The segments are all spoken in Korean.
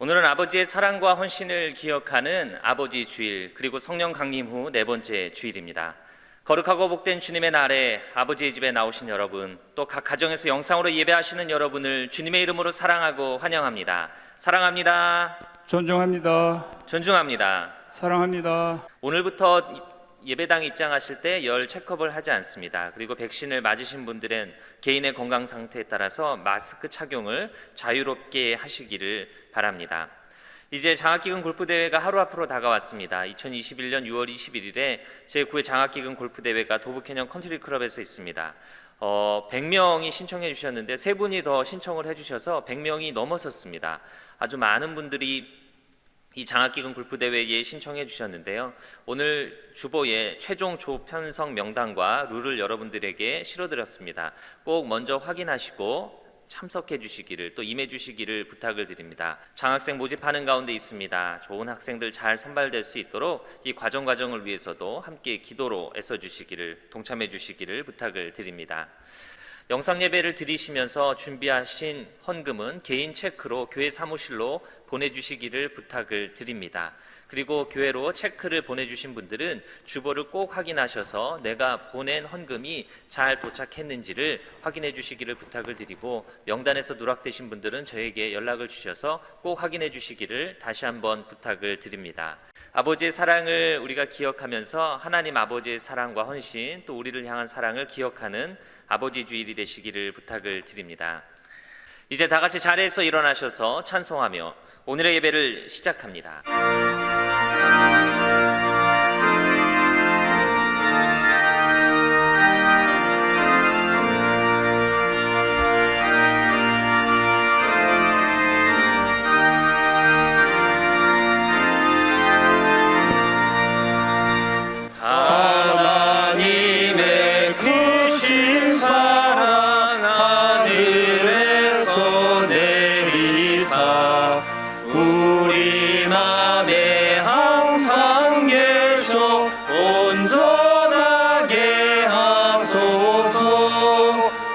오늘은 아버지의 사랑과 헌신을 기억하는 아버지 주일, 그리고 성령 강림 후 네 번째 주일입니다. 거룩하고 복된 주님의 날에 아버지의 집에 나오신 여러분, 또 각 가정에서 영상으로 예배하시는 여러분을 주님의 이름으로 사랑하고 환영합니다. 사랑합니다. 존중합니다. 존중합니다. 사랑합니다. 오늘부터 예배당 입장하실 때 열 체크업을 하지 않습니다. 그리고 백신을 맞으신 분들은 개인의 건강 상태에 따라서 마스크 착용을 자유롭게 하시기를 바랍니다. 이제 장학기금 골프대회가 하루 앞으로 다가왔습니다. 2021년 6월 21일에 제9회 장학기금 골프대회가 도북해녕 컨트리클럽에서 있습니다. 100명이 신청해 주셨는데 세 분이 더 신청을 해주셔서 100명이 넘어섰습니다. 아주 많은 분들이 이 장학기금 골프대회에 신청해 주셨는데요. 오늘 주보에 최종 조 편성 명단과 룰을 여러분들에게 실어드렸습니다. 꼭 먼저 확인하시고 참석해 주시기를, 또 임해 주시기를 부탁을 드립니다. 장학생 모집하는 가운데 있습니다. 좋은 학생들 잘 선발될 수 있도록 이 과정을 위해서도 함께 기도로 애써 주시기를, 동참해 주시기를 부탁을 드립니다. 영상 예배를 드리시면서 준비하신 헌금은 개인 체크로 교회 사무실로 보내주시기를 부탁을 드립니다. 그리고 교회로 체크를 보내주신 분들은 주보를 꼭 확인하셔서 내가 보낸 헌금이 잘 도착했는지를 확인해 주시기를 부탁을 드리고, 명단에서 누락되신 분들은 저에게 연락을 주셔서 꼭 확인해 주시기를 다시 한번 부탁을 드립니다. 아버지의 사랑을 우리가 기억하면서 하나님 아버지의 사랑과 헌신, 또 우리를 향한 사랑을 기억하는 아버지 주일이 되시기를 부탁을 드립니다. 이제 다 같이 자리에서 일어나셔서 찬송하며 오늘의 예배를 시작합니다. 하나님의 크신 사랑 하늘에서 내리사 우리 맘에 항상 계셔 온전하게 하소서.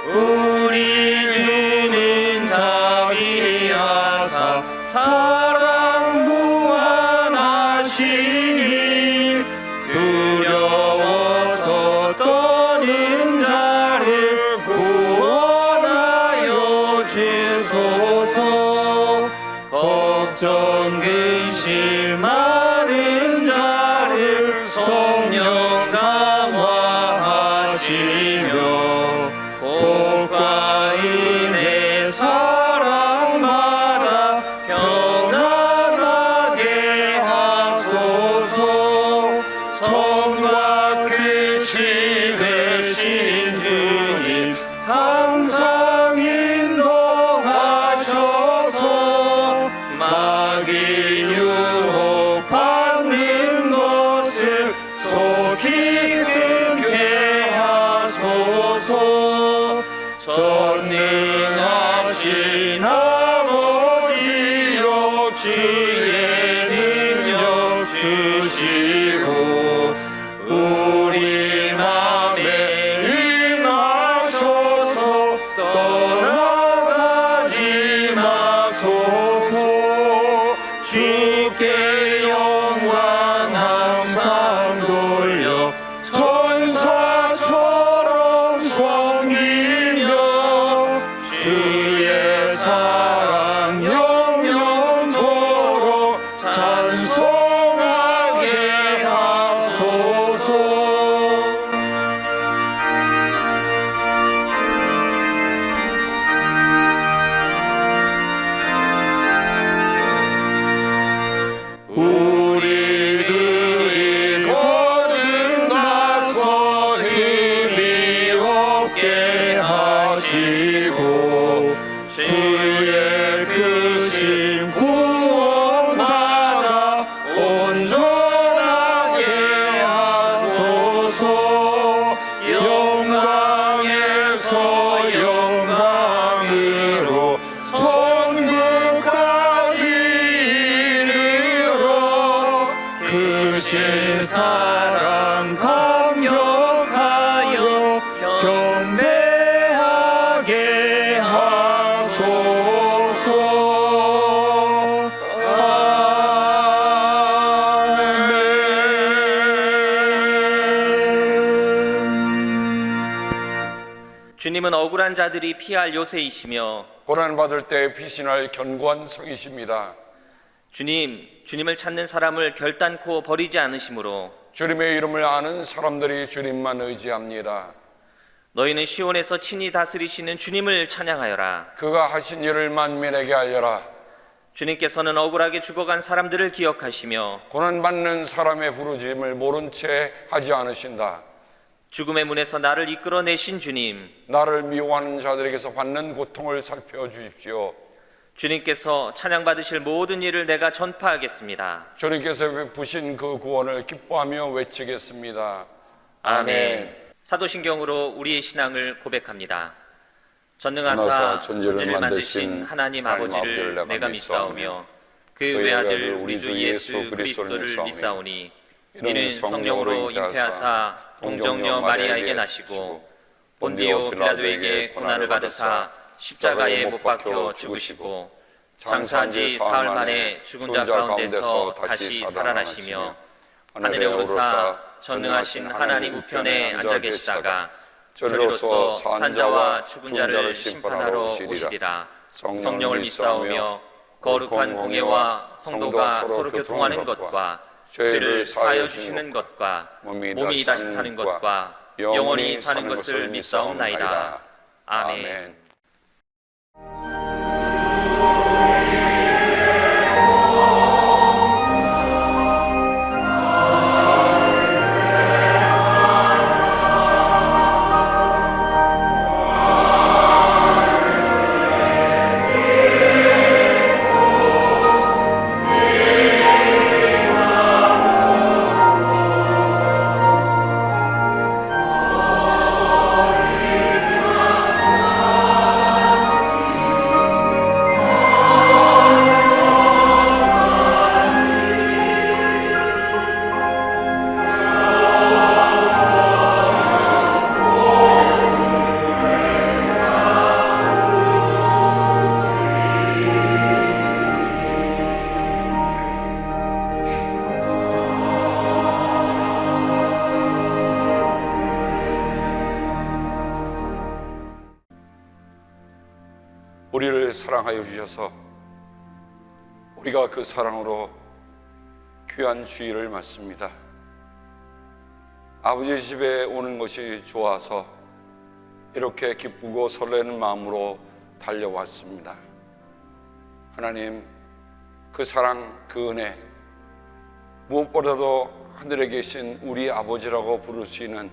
우리 주는 자비하사 사랑 무한하시니 두려워서 떠는 자를 구원하여 주소서. 걱정 근심 많은 자를 성령 강화하시며 복과 은혜 사랑받아 평안하게 하소서. 처음과 끝이 되신 주님 항상 인도하셔서 마귀 유혹받는 것을 속히 끊게 하소서. 전능하신 아버지여 주의 능력 주시고 우리 맘에 임하셔서 떠나가지 마소서. 주께 영광 항상 돌려 천사처럼 섬기며 주의 사랑 영영토록 찬송하게 하소서. 우리들이 거듭 나서 흠이 없게 하시고 주의 크신 구원받아 온전하게 하소서. 영광에서 영광으로 천국까지 이르러 크신 사랑 감격하여 경배하게 하소서. 주님은 억울한 자들이 피할 요새이시며 고난받을 때 피신할 견고한 성이십니다. 주님을 찾는 사람을 결단코 버리지 않으시므로 주님의 이름을 아는 사람들이 주님만 의지합니다. 너희는 시온에서 친히 다스리시는 주님을 찬양하여라. 그가 하신 일을 만민에게 알려라. 주님께서는 억울하게 죽어간 사람들을 기억하시며 고난받는 사람의 부르짖음을 모른 채 하지 않으신다. 죽음의 문에서 나를 이끌어내신 주님, 나를 미워하는 자들에게서 받는 고통을 살펴주십시오. 주님께서 찬양받으실 모든 일을 내가 전파하겠습니다. 주님께서 베푸신 그 구원을 기뻐하며 외치겠습니다. 아멘. 사도신경으로 우리의 신앙을 고백합니다. 전능하사 전하사 존재를 만드신 하나님 아버지를 내가 믿사오며 그 외아들 우리 주 예수 그리스도를 믿사오니 이는 성령으로 잉태하사 동정녀 마리아에게 나시고 본디오 빌라도에게 고난을 받으사 십자가에 못 박혀 죽으시고 장사한 지 사흘 만에 죽은 자 가운데서 다시 살아나시며 하늘에 오르사 전능하신 하나님 우편에 앉아 계시다가 저리로서 산자와 죽은 자를 심판하러 오시리라. 성령을 믿사오며 거룩한 공예와 성도가 서로 교통하는 것과 죄를 사하여 주시는 것과 몸이 다시 사는 것과 영원히 사는 것을 믿사옵나이다. 아멘. 우리를 사랑하여 주셔서 우리가 그 사랑으로 귀한 주일을 맞습니다. 아버지 집에 오는 것이 좋아서 이렇게 기쁘고 설레는 마음으로 달려왔습니다. 하나님, 그 사랑, 그 은혜, 무엇보다도 하늘에 계신 우리 아버지라고 부를 수 있는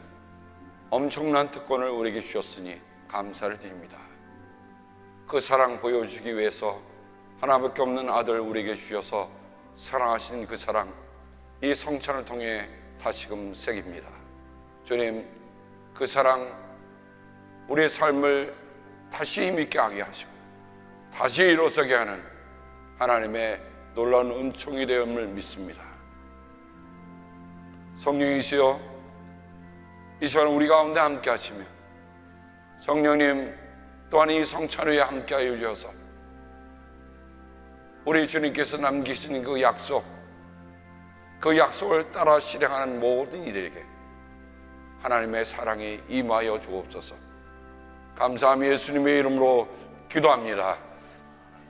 엄청난 특권을 우리에게 주셨으니 감사를 드립니다. 그 사랑 보여주기 위해서 하나밖에 없는 아들 우리에게 주셔서 사랑하신 그 사랑, 이 성찬을 통해 다시금 새깁니다. 주님, 그 사랑 우리의 삶을 다시 힘있게 하게 하시고 다시 일어서게 하는 하나님의 놀라운 은총이 되음을 믿습니다. 성령이시여, 이 시간 우리 가운데 함께 하시며 성령님 또한 이 성찬 후에 함께하여 주셔서 우리 주님께서 남기신 그 약속을 따라 실행하는 모든 이들에게 하나님의 사랑이 임하여 주옵소서. 감사하며 예수님의 이름으로 기도합니다.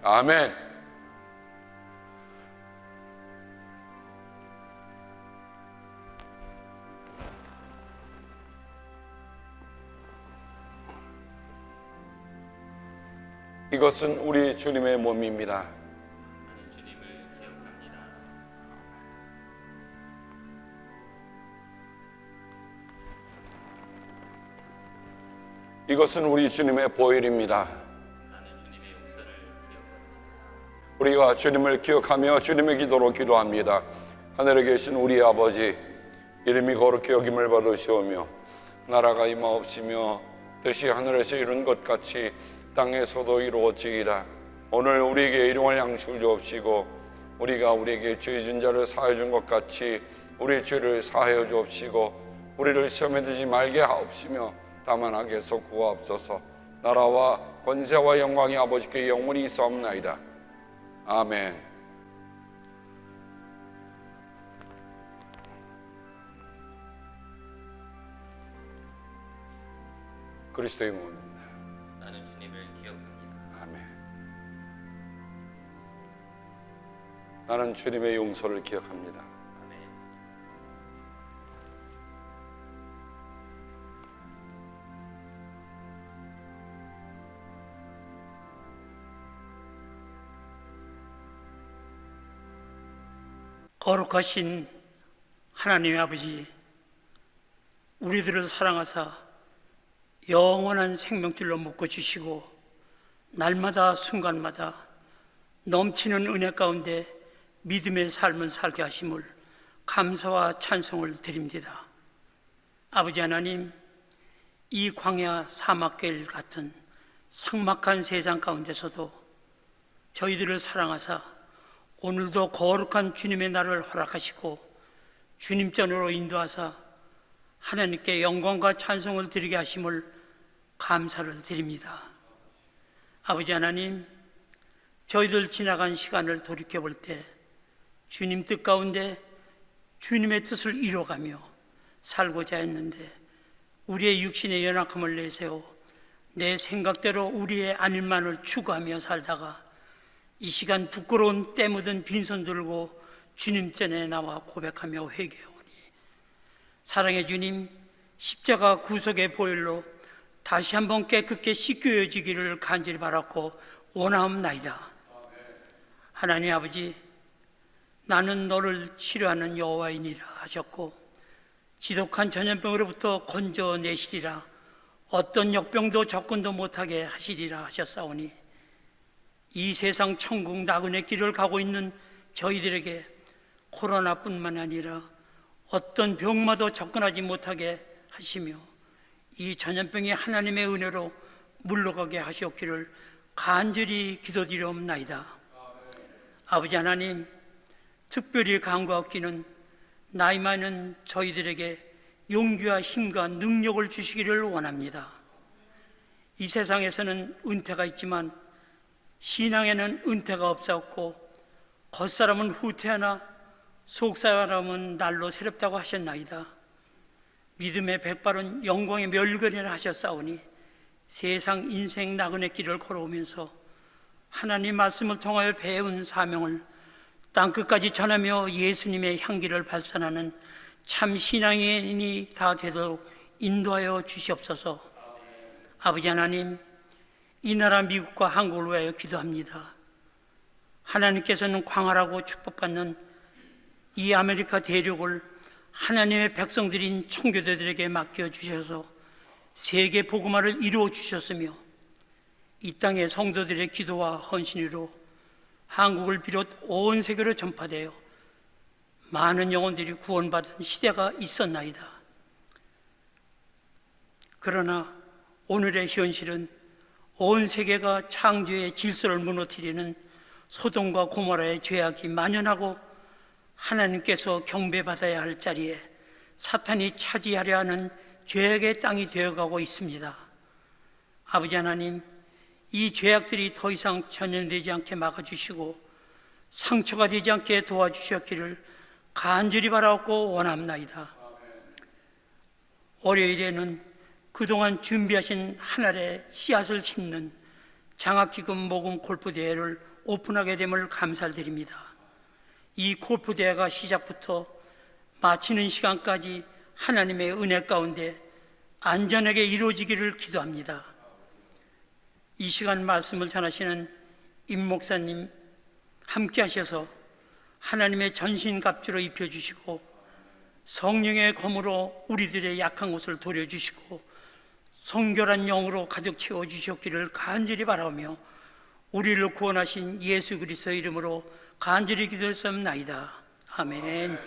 아멘. 이것은 우리 주님의 몸입니다. 주님을 기억합니다. 이것은 우리 주님의 보혈입니다. 나는 주님의 용서를 기억합니다. 우리가 주님을 기억하며 주님의 기도로 기도합니다. 하늘에 계신 우리 아버지, 이름이 거룩히 여김을 받으시오며 나라가 임하옵시며 뜻이 하늘에서 이룬 것 같이 땅에서도 이루어지이다. 오늘 우리에게 일용할 양식을 주옵시고 우리가 우리에게 죄 진 자를 사하여 준 것 같이 우리 죄를 사하여 주옵시고 우리를 시험에 들지 말게 하옵시며 다만 악에서 구하옵소서. 나라와 권세와 영광이 아버지께 영원히 있사옵나이다. 아멘. 그리스도의 몸 나는 주님의 용서를 기억합니다. 거룩하신 하나님의 아버지, 우리들을 사랑하사 영원한 생명줄로 묶어주시고 날마다 순간마다 넘치는 은혜 가운데 믿음의 삶을 살게 하심을 감사와 찬송을 드립니다. 아버지 하나님, 이 광야 사막길 같은 삭막한 세상 가운데서도 저희들을 사랑하사 오늘도 거룩한 주님의 날을 허락하시고 주님 전으로 인도하사 하나님께 영광과 찬송을 드리게 하심을 감사를 드립니다. 아버지 하나님, 저희들 지나간 시간을 돌이켜볼 때 주님 뜻 가운데 주님의 뜻을 이뤄가며 살고자 했는데 우리의 육신의 연약함을 내세워 내 생각대로 우리의 아닐만을 추구하며 살다가 이 시간 부끄러운 때 묻은 빈손 들고 주님 전에 나와 고백하며 회개하오니 사랑의 주님, 십자가 구속의 보혈로 다시 한번 깨끗게 씻겨지기를 간절히 바랐고 원하옵나이다. 하나님 아버지, 나는 너를 치료하는 여호와이니라 하셨고 지독한 전염병으로부터 건져내시리라, 어떤 역병도 접근도 못하게 하시리라 하셨사오니 이 세상 천국 나그네 길을 가고 있는 저희들에게 코로나뿐만 아니라 어떤 병마도 접근하지 못하게 하시며 이 전염병이 하나님의 은혜로 물러가게 하시옵기를 간절히 기도드리옵나이다. 아버지 하나님, 특별히 간구하옵기는 나이 많은 저희들에게 용기와 힘과 능력을 주시기를 원합니다. 이 세상에서는 은퇴가 있지만 신앙에는 은퇴가 없사옵고 겉사람은 후퇴하나 속사람은 날로 새롭다고 하셨나이다. 믿음의 백발은 영광의 멸관이라 하셨사오니 세상 인생 나그네 길을 걸어오면서 하나님 말씀을 통하여 배운 사명을 땅끝까지 전하며 예수님의 향기를 발산하는 참 신앙인이 다 되도록 인도하여 주시옵소서. 아버지 하나님, 이 나라 미국과 한국을 위하여 기도합니다. 하나님께서는 광활하고 축복받는 이 아메리카 대륙을 하나님의 백성들인 청교도들에게 맡겨주셔서 세계 복음화를 이루어 주셨으며 이 땅의 성도들의 기도와 헌신으로 한국을 비롯 온 세계로 전파되어 많은 영혼들이 구원받은 시대가 있었나이다. 그러나 오늘의 현실은 온 세계가 창조의 질서를 무너뜨리는 소돔과 고모라의 죄악이 만연하고 하나님께서 경배받아야 할 자리에 사탄이 차지하려 하는 죄악의 땅이 되어가고 있습니다. 아버지 하나님, 이 죄악들이 더 이상 전염되지 않게 막아주시고 상처가 되지 않게 도와주셨기를 간절히 바라옵고 원합나이다. 월요일에는 그동안 준비하신 하늘의 씨앗을 심는 장학기금 모금 골프대회를 오픈하게 됨을 감사드립니다. 이 골프대회가 시작부터 마치는 시간까지 하나님의 은혜 가운데 안전하게 이루어지기를 기도합니다. 이 시간 말씀을 전하시는 임 목사님 함께 하셔서 하나님의 전신갑주로 입혀주시고 성령의 검으로 우리들의 약한 곳을 도려주시고 성결한 영으로 가득 채워주셨기를 간절히 바라며 우리를 구원하신 예수 그리스도의 이름으로 간절히 기도했사옵나이다. 아멘.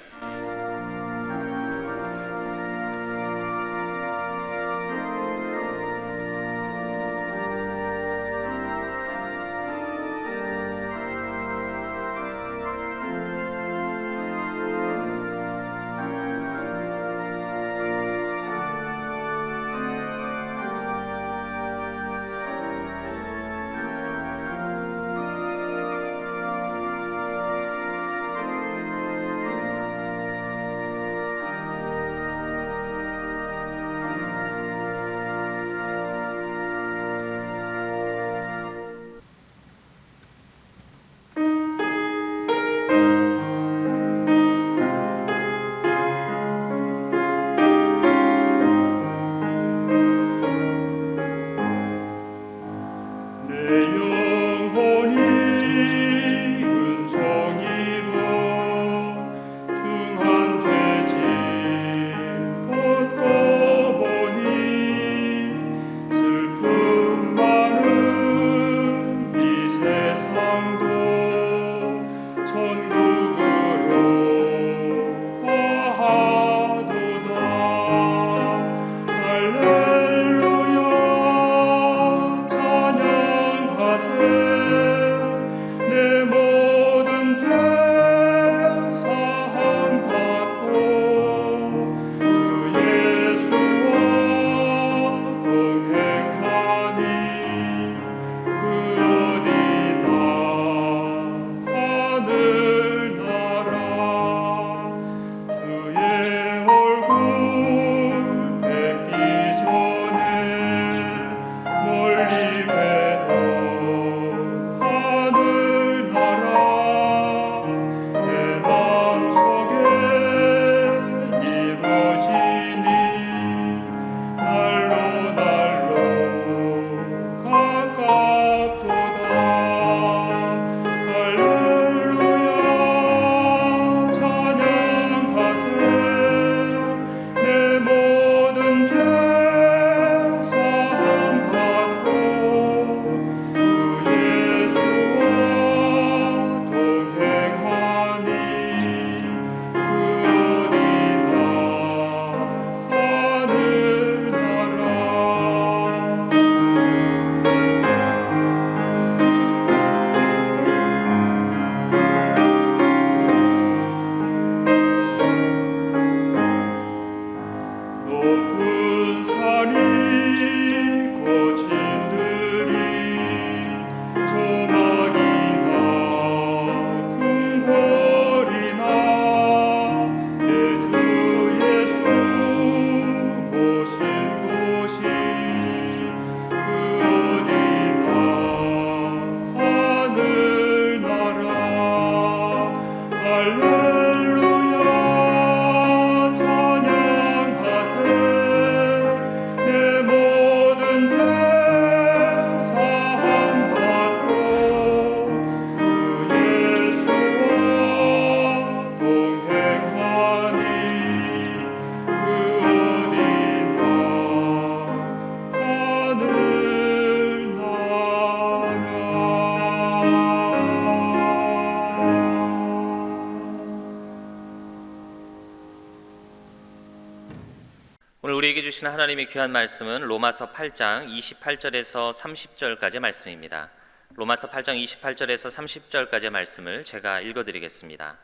오늘 우리에게 주시는 하나님의 귀한 말씀은 로마서 8장 28절에서 30절까지의 말씀입니다. 로마서 8장 28절에서 30절까지의 말씀을 제가 읽어드리겠습니다.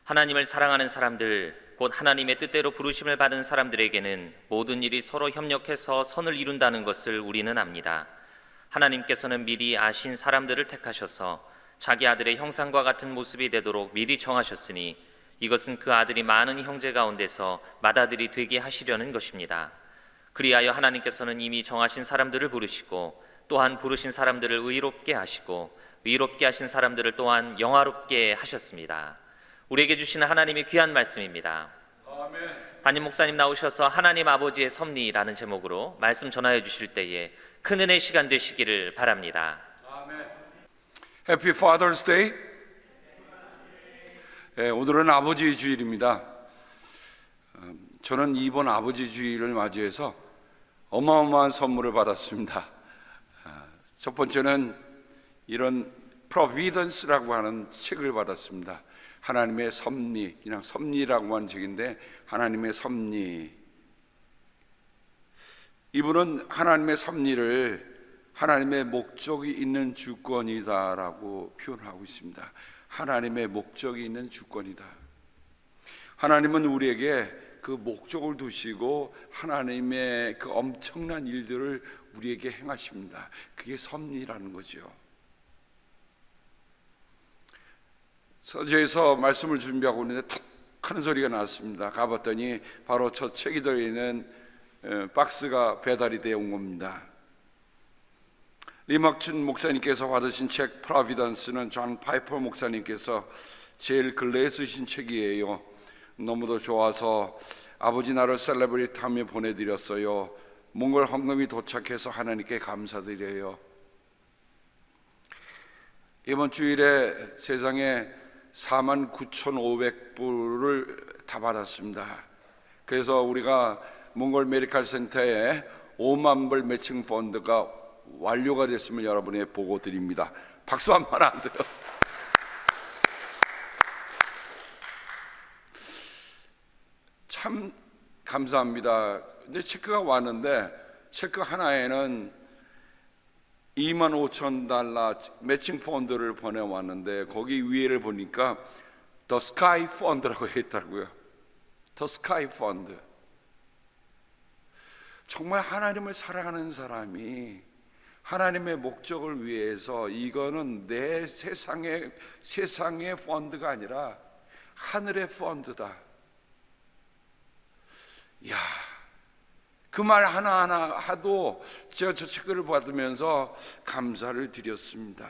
하나님을 사랑하는 사람들, 곧 하나님의 뜻대로 부르심을 받은 사람들에게는 모든 일이 서로 협력해서 선을 이룬다는 것을 우리는 압니다. 하나님께서는 미리 아신 사람들을 택하셔서 자기 아들의 형상과 같은 모습이 되도록 미리 정하셨으니 이것은 그 아들이 많은 형제 가운데서 맏아들이 되게 하시려는 것입니다. 그리하여 하나님께서는 이미 정하신 사람들을 부르시고 또한 부르신 사람들을 의롭게 하시고 의롭게 하신 사람들을 또한 영화롭게 하셨습니다. 우리에게 주시는 하나님의 귀한 말씀입니다. 담임 목사님 나오셔서 하나님 아버지의 섭리라는 제목으로 말씀 전하여 주실 때에 큰 은혜의 시간 되시기를 바랍니다. Happy Father's Day. 오늘은 아버지 주일입니다. 저는 이번 아버지 주일을 맞이해서 어마어마한 선물을 받았습니다. 첫 번째는 이런 Providence라고 하는 책을 받았습니다. 하나님의 섭리, 그냥 섭리라고 하는 책인데 하나님의 섭리. 이분은 하나님의 섭리를 하나님의 목적이 있는 주권이다라고 표현하고 있습니다. 하나님의 목적이 있는 주권이다. 하나님은 우리에게 그 목적을 두시고 하나님의 그 엄청난 일들을 우리에게 행하십니다. 그게 섭리라는 거죠. 서재에서 말씀을 준비하고 있는데 탁 하는 소리가 났습니다. 가봤더니 바로 저 책이 들어있는 박스가 배달이 되어 온 겁니다. 리막춘 목사님께서 받으신 책 프로비던스는 존 파이퍼 목사님께서 제일 근래에 쓰신 책이에요. 너무도 좋아서 아버지 날을 셀레브리트하며 보내드렸어요. 몽골 헌금이 도착해서 하나님께 감사드려요. 이번 주일에 세상에 49,500불을 다 받았습니다. 그래서 우리가 몽골 메디컬 센터에 5만 불 매칭 펀드가 완료가 됐음을 여러분에 보고 드립니다. 박수 한 번 하세요. 참 감사합니다. 이제 체크가 왔는데 체크 하나에는 25,000달러 매칭 펀드를 보내왔는데 거기 위에를 보니까 The Sky Fund라고 했더라고요. The Sky Fund. 정말 하나님을 사랑하는 사람이 하나님의 목적을 위해서 이거는 내 세상의 펀드가 아니라 하늘의 펀드다. 이야, 그 말 하나하나 하도 제가 저 책을 받으면서 감사를 드렸습니다.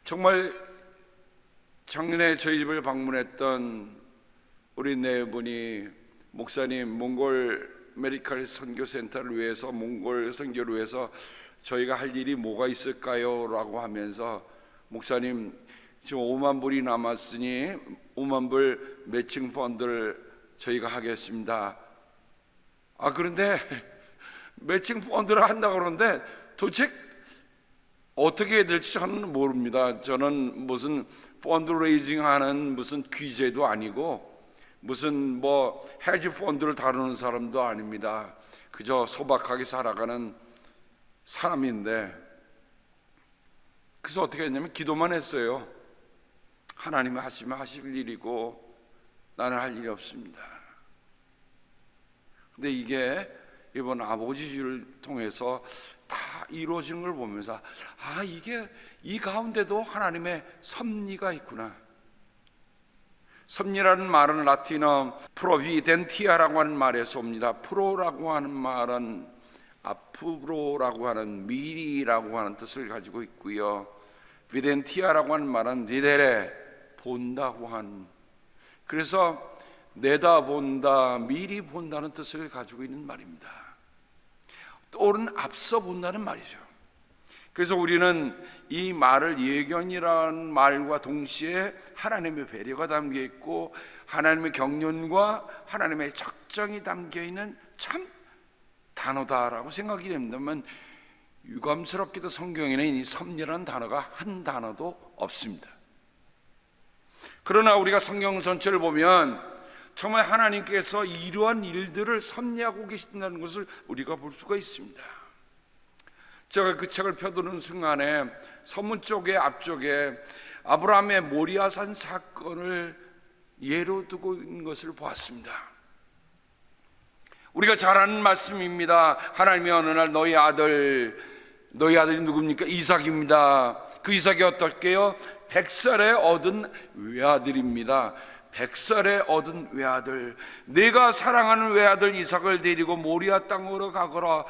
정말 작년에 저희 집을 방문했던 우리 네 분이 목사님 몽골 메디컬 선교센터를 위해서 몽골 선교를 위해서 저희가 할 일이 뭐가 있을까요? 라고 하면서 목사님 지금 5만 불이 남았으니 5만 불 매칭 펀드를 저희가 하겠습니다. 그런데 매칭 펀드를 한다고 그러는데 도대체 어떻게 해야 될지 저는 모릅니다. 저는 무슨 펀드 레이징 하는 무슨 귀재도 아니고 무슨 헤지 펀드를 다루는 사람도 아닙니다. 그저 소박하게 살아가는 사람인데 그래서 어떻게 했냐면 기도만 했어요. 하나님이 하시면 하실 일이고 나는 할 일이 없습니다. 근데 이게 이번 아버지 주를 통해서 다 이루어지는 걸 보면서 이게 이 가운데도 하나님의 섭리가 있구나. 섭리라는 말은 라틴어 프로비덴티아라고 하는 말에서 옵니다. 프로라고 하는 말은 앞으로라고 하는 미리라고 하는 뜻을 가지고 있고요. 비덴티아라고 하는 말은 디데레 본다고 하는, 그래서 내다본다, 미리 본다는 뜻을 가지고 있는 말입니다. 또는 앞서 본다는 말이죠. 그래서 우리는 이 말을 예견이라는 말과 동시에 하나님의 배려가 담겨 있고 하나님의 경륜과 하나님의 적정이 담겨 있는 참 단어다라고 생각이 됩니다만 유감스럽게도 성경에는 이 섭리라는 단어가 한 단어도 없습니다. 그러나 우리가 성경 전체를 보면 정말 하나님께서 이러한 일들을 섭리하고 계신다는 것을 우리가 볼 수가 있습니다. 제가 그 책을 펴두는 순간에 서문 쪽에 앞쪽에 아브라함의 모리아산 사건을 예로 두고 있는 것을 보았습니다. 우리가 잘 아는 말씀입니다. 하나님이 어느 날 너희 아들이 누굽니까? 이삭입니다. 그 이삭이 어떻게요? 100살에 얻은 외아들입니다. 100살에 얻은 외아들, 내가 사랑하는 외아들 이삭을 데리고 모리아 땅으로 가거라.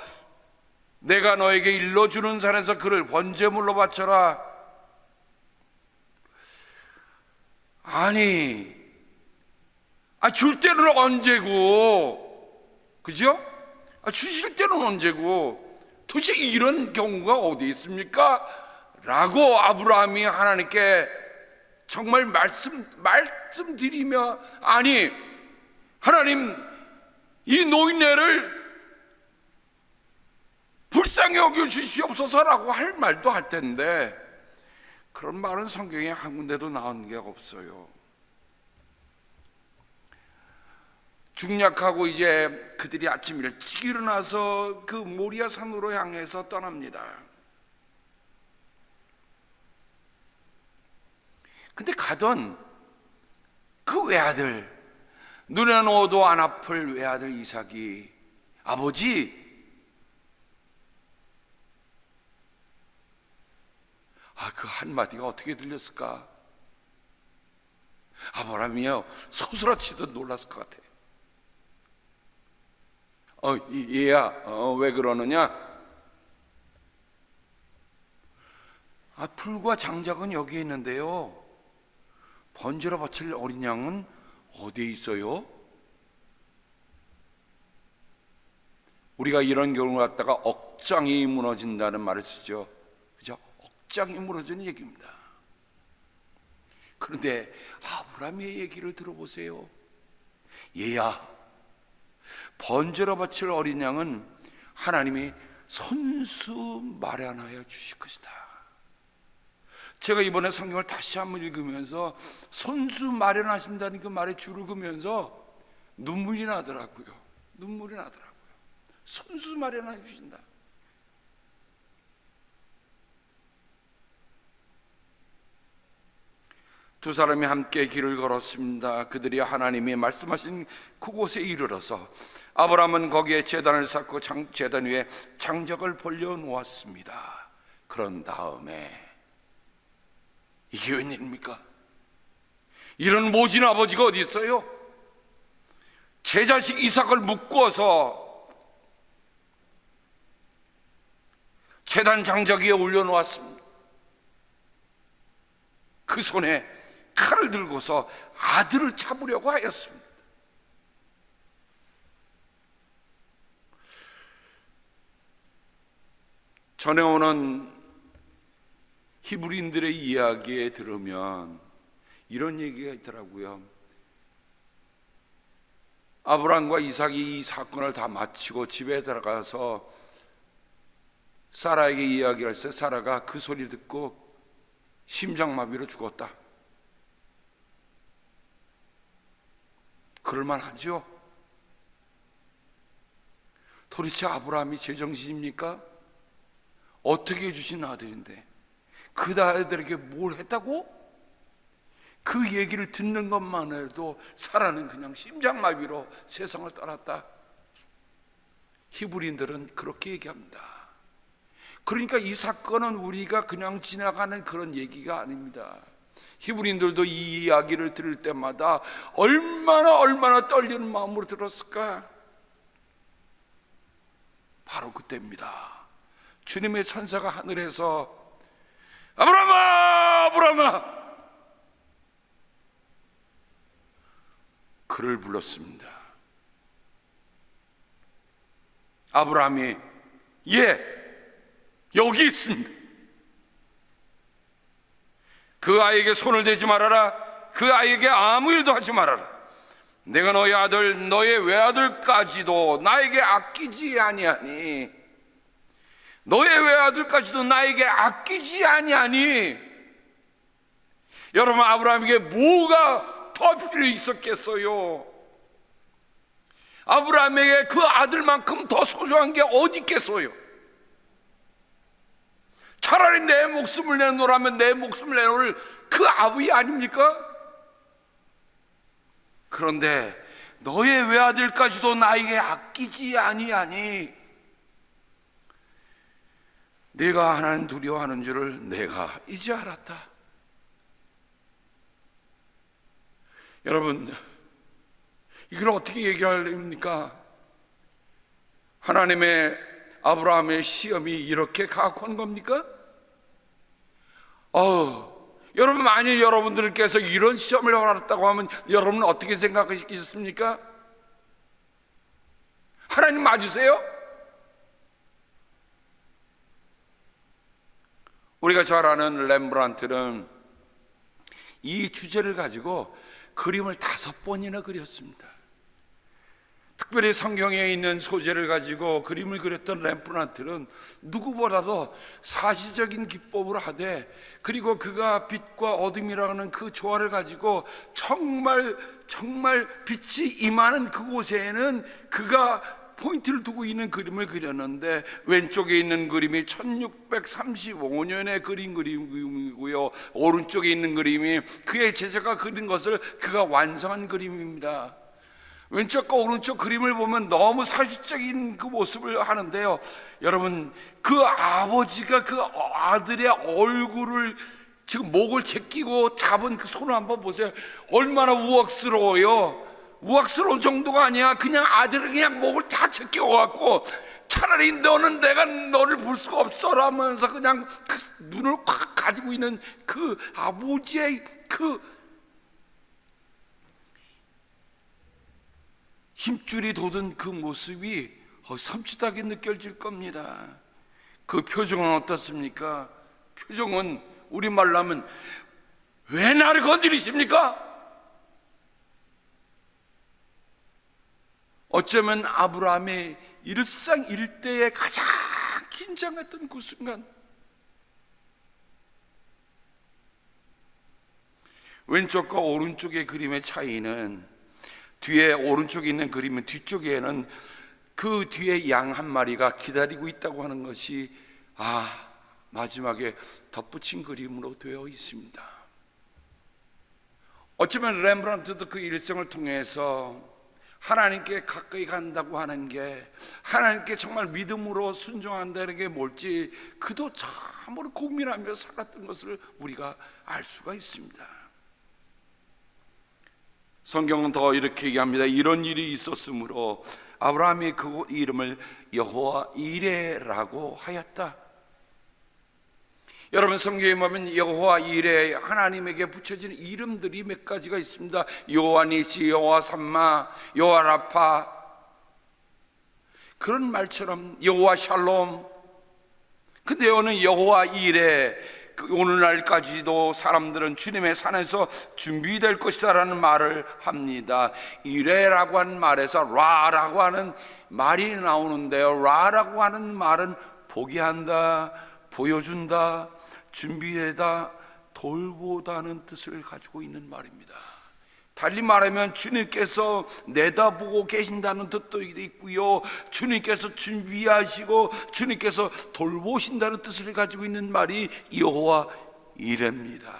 내가 너에게 일러주는 산에서 그를 번제물로 바쳐라. 아니, 줄 때는 언제고, 그죠? 주실 때는 언제고, 도대체 이런 경우가 어디 있습니까? 라고 아브라함이 하나님께 정말 말씀드리며, 아니, 하나님, 이 노인네를 불쌍히 여겨 주시옵소서라고 할 말도 할 텐데, 그런 말은 성경에 한 군데도 나온 게 없어요. 중략하고 이제 그들이 아침 일찍 일어나서 그 모리아 산으로 향해서 떠납니다. 근데 가던 그 외아들, 눈에 넣어도 안 아플 외아들 이삭이, 아버지, 그 한마디가 어떻게 들렸을까? 아브라함이요, 소스라치듯 놀랐을 것 같아. 얘야, 왜 그러느냐? 풀과 장작은 여기에 있는데요, 번제로 바칠 어린 양은 어디에 있어요? 우리가 이런 경우를 갖다가 억장이 무너진다는 말을 쓰죠. 그죠? 억장이 무너지는 얘기입니다. 그런데 아브라함의 얘기를 들어보세요. 얘야, 번제로 바칠 어린 양은 하나님이 손수 마련하여 주실 것이다. 제가 이번에 성경을 다시 한번 읽으면서 손수 마련하신다는 그 말에 줄을 그으면서 눈물이 나더라고요. 손수 마련해 주신다. 두 사람이 함께 길을 걸었습니다. 그들이 하나님이 말씀하신 그곳에 이르러서 아브라함은 거기에 제단을 쌓고 제단 위에 장작을 벌려 놓았습니다. 그런 다음에, 이게 웬일입니까? 이런 모진 아버지가 어디 있어요? 제 자식 이삭을 묶어서 제단 장작 위에 올려놓았습니다. 그 손에 칼을 들고서 아들을 잡으려고 하였습니다. 전해오는 히브리인들의 이야기에 들으면 이런 얘기가 있더라고요. 아브라함과 이삭이 이 사건을 다 마치고 집에 들어가서 사라에게 이야기를 했어요. 사라가 그 소리 듣고 심장마비로 죽었다. 그럴만하죠? 도대체 아브라함이 제정신입니까? 어떻게 해주신 아들인데 그 아들에게 뭘 했다고? 그 얘기를 듣는 것만 해도 사라는 그냥 심장마비로 세상을 떠났다. 히브리인들은 그렇게 얘기합니다. 그러니까 이 사건은 우리가 그냥 지나가는 그런 얘기가 아닙니다. 히브리인들도 이 이야기를 들을 때마다 얼마나 떨리는 마음으로 들었을까? 바로 그때입니다. 주님의 천사가 하늘에서 아브라함아, 아브라함아, 그를 불렀습니다. 아브라함이 여기 있습니다. 그 아이에게 손을 대지 말아라. 그 아이에게 아무 일도 하지 말아라. 내가 너의 아들, 너의 외아들까지도 나에게 아끼지 아니하니, 너의 외아들까지도 나에게 아끼지 아니하니. 여러분, 아브라함에게 뭐가 더 필요 있었겠어요? 아브라함에게 그 아들만큼 더 소중한 게 어디 있겠어요? 차라리 내 목숨을 내놓으라면 내 목숨을 내놓을 그 아버지 아닙니까? 그런데 너의 외아들까지도 나에게 아끼지 아니하니 내가 하나님 두려워하는 줄을 내가 이제 알았다. 여러분, 이걸 어떻게 얘기하렵니까? 하나님의 아브라함의 시험이 이렇게 가혹한 겁니까? 여러분, 만일 여러분들께서 이런 시험을 받았다고 하면 여러분은 어떻게 생각하시겠습니까? 하나님 맞으세요? 우리가 잘 아는 렘브란트는 이 주제를 가지고 그림을 5번이나 그렸습니다. 특별히 성경에 있는 소재를 가지고 그림을 그렸던 렘브란트는 누구보다도 사시적인 기법으로 하되, 그리고 그가 빛과 어둠이라는 그 조화를 가지고 정말 빛이 임하는 그곳에는 그가 포인트를 두고 있는 그림을 그렸는데, 왼쪽에 있는 그림이 1635년에 그린 그림이고요, 오른쪽에 있는 그림이 그의 제자가 그린 것을 그가 완성한 그림입니다. 왼쪽과 오른쪽 그림을 보면 너무 사실적인 그 모습을 하는데요, 여러분, 그 아버지가 그 아들의 얼굴을 지금 목을 제끼고 잡은 그 손을 한번 보세요. 얼마나 우악스러워요. 우악스러운 정도가 아니야. 그냥 아들은 그냥 목을 다 제껴갖고, 차라리 너는 내가 너를 볼 수가 없어라 하면서 그냥 그 눈을 확 가지고 있는 그 아버지의 그 힘줄이 돋은 그 모습이 섬찟하게 느껴질 겁니다. 그 표정은 어떻습니까? 표정은 우리말로 하면 왜 나를 건드리십니까? 어쩌면 아브라함의 일상일대에 가장 긴장했던 그 순간, 왼쪽과 오른쪽의 그림의 차이는, 뒤에 오른쪽에 있는 그림은 뒤쪽에는 그 뒤에 양 한 마리가 기다리고 있다고 하는 것이 마지막에 덧붙인 그림으로 되어 있습니다. 어쩌면 렘브란트도 그 일생을 통해서 하나님께 가까이 간다고 하는 게, 하나님께 정말 믿음으로 순종한다는 게 뭘지 그도 참으로 고민하며 살았던 것을 우리가 알 수가 있습니다. 성경은 더 이렇게 얘기합니다. 이런 일이 있었으므로 아브라함이 그 이름을 여호와 이레라고 하였다. 여러분, 성경에 보면 여호와 이레, 하나님에게 붙여진 이름들이 몇 가지가 있습니다. 여호와 니시, 여호와 삼마, 여호와 라파, 그런 말처럼 여호와 샬롬. 근데 오늘 여호와 이레, 오늘날까지도 사람들은 주님의 산에서 준비될 것이다 라는 말을 합니다. 이레라고 하는 말에서 라라고 하는 말이 나오는데요, 라라고 하는 말은 포기한다, 보여준다, 준비하다, 돌보다는 뜻을 가지고 있는 말입니다. 달리 말하면 주님께서 내다보고 계신다는 뜻도 있고요, 주님께서 준비하시고 주님께서 돌보신다는 뜻을 가지고 있는 말이 여호와 이레입니다.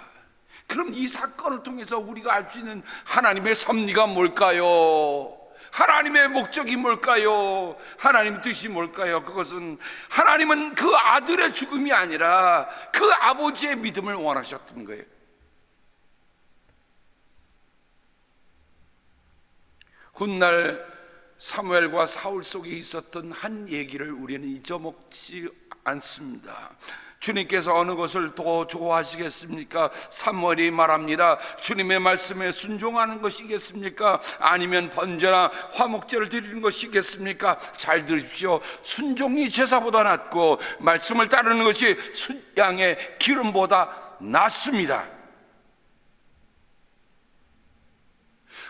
그럼 이 사건을 통해서 우리가 알 수 있는 하나님의 섭리가 뭘까요? 하나님의 목적이 뭘까요? 하나님 뜻이 뭘까요? 그것은 하나님은 그 아들의 죽음이 아니라 그 아버지의 믿음을 원하셨던 거예요. 훗날 사무엘과 사울 속에 있었던 한 얘기를 우리는 잊어먹지 않습니다. 주님께서 어느 것을 더 좋아하시겠습니까? 사무엘이 말합니다. 주님의 말씀에 순종하는 것이겠습니까? 아니면 번제나 화목제를 드리는 것이겠습니까? 잘 들으십시오. 순종이 제사보다 낫고 말씀을 따르는 것이 양의 기름보다 낫습니다.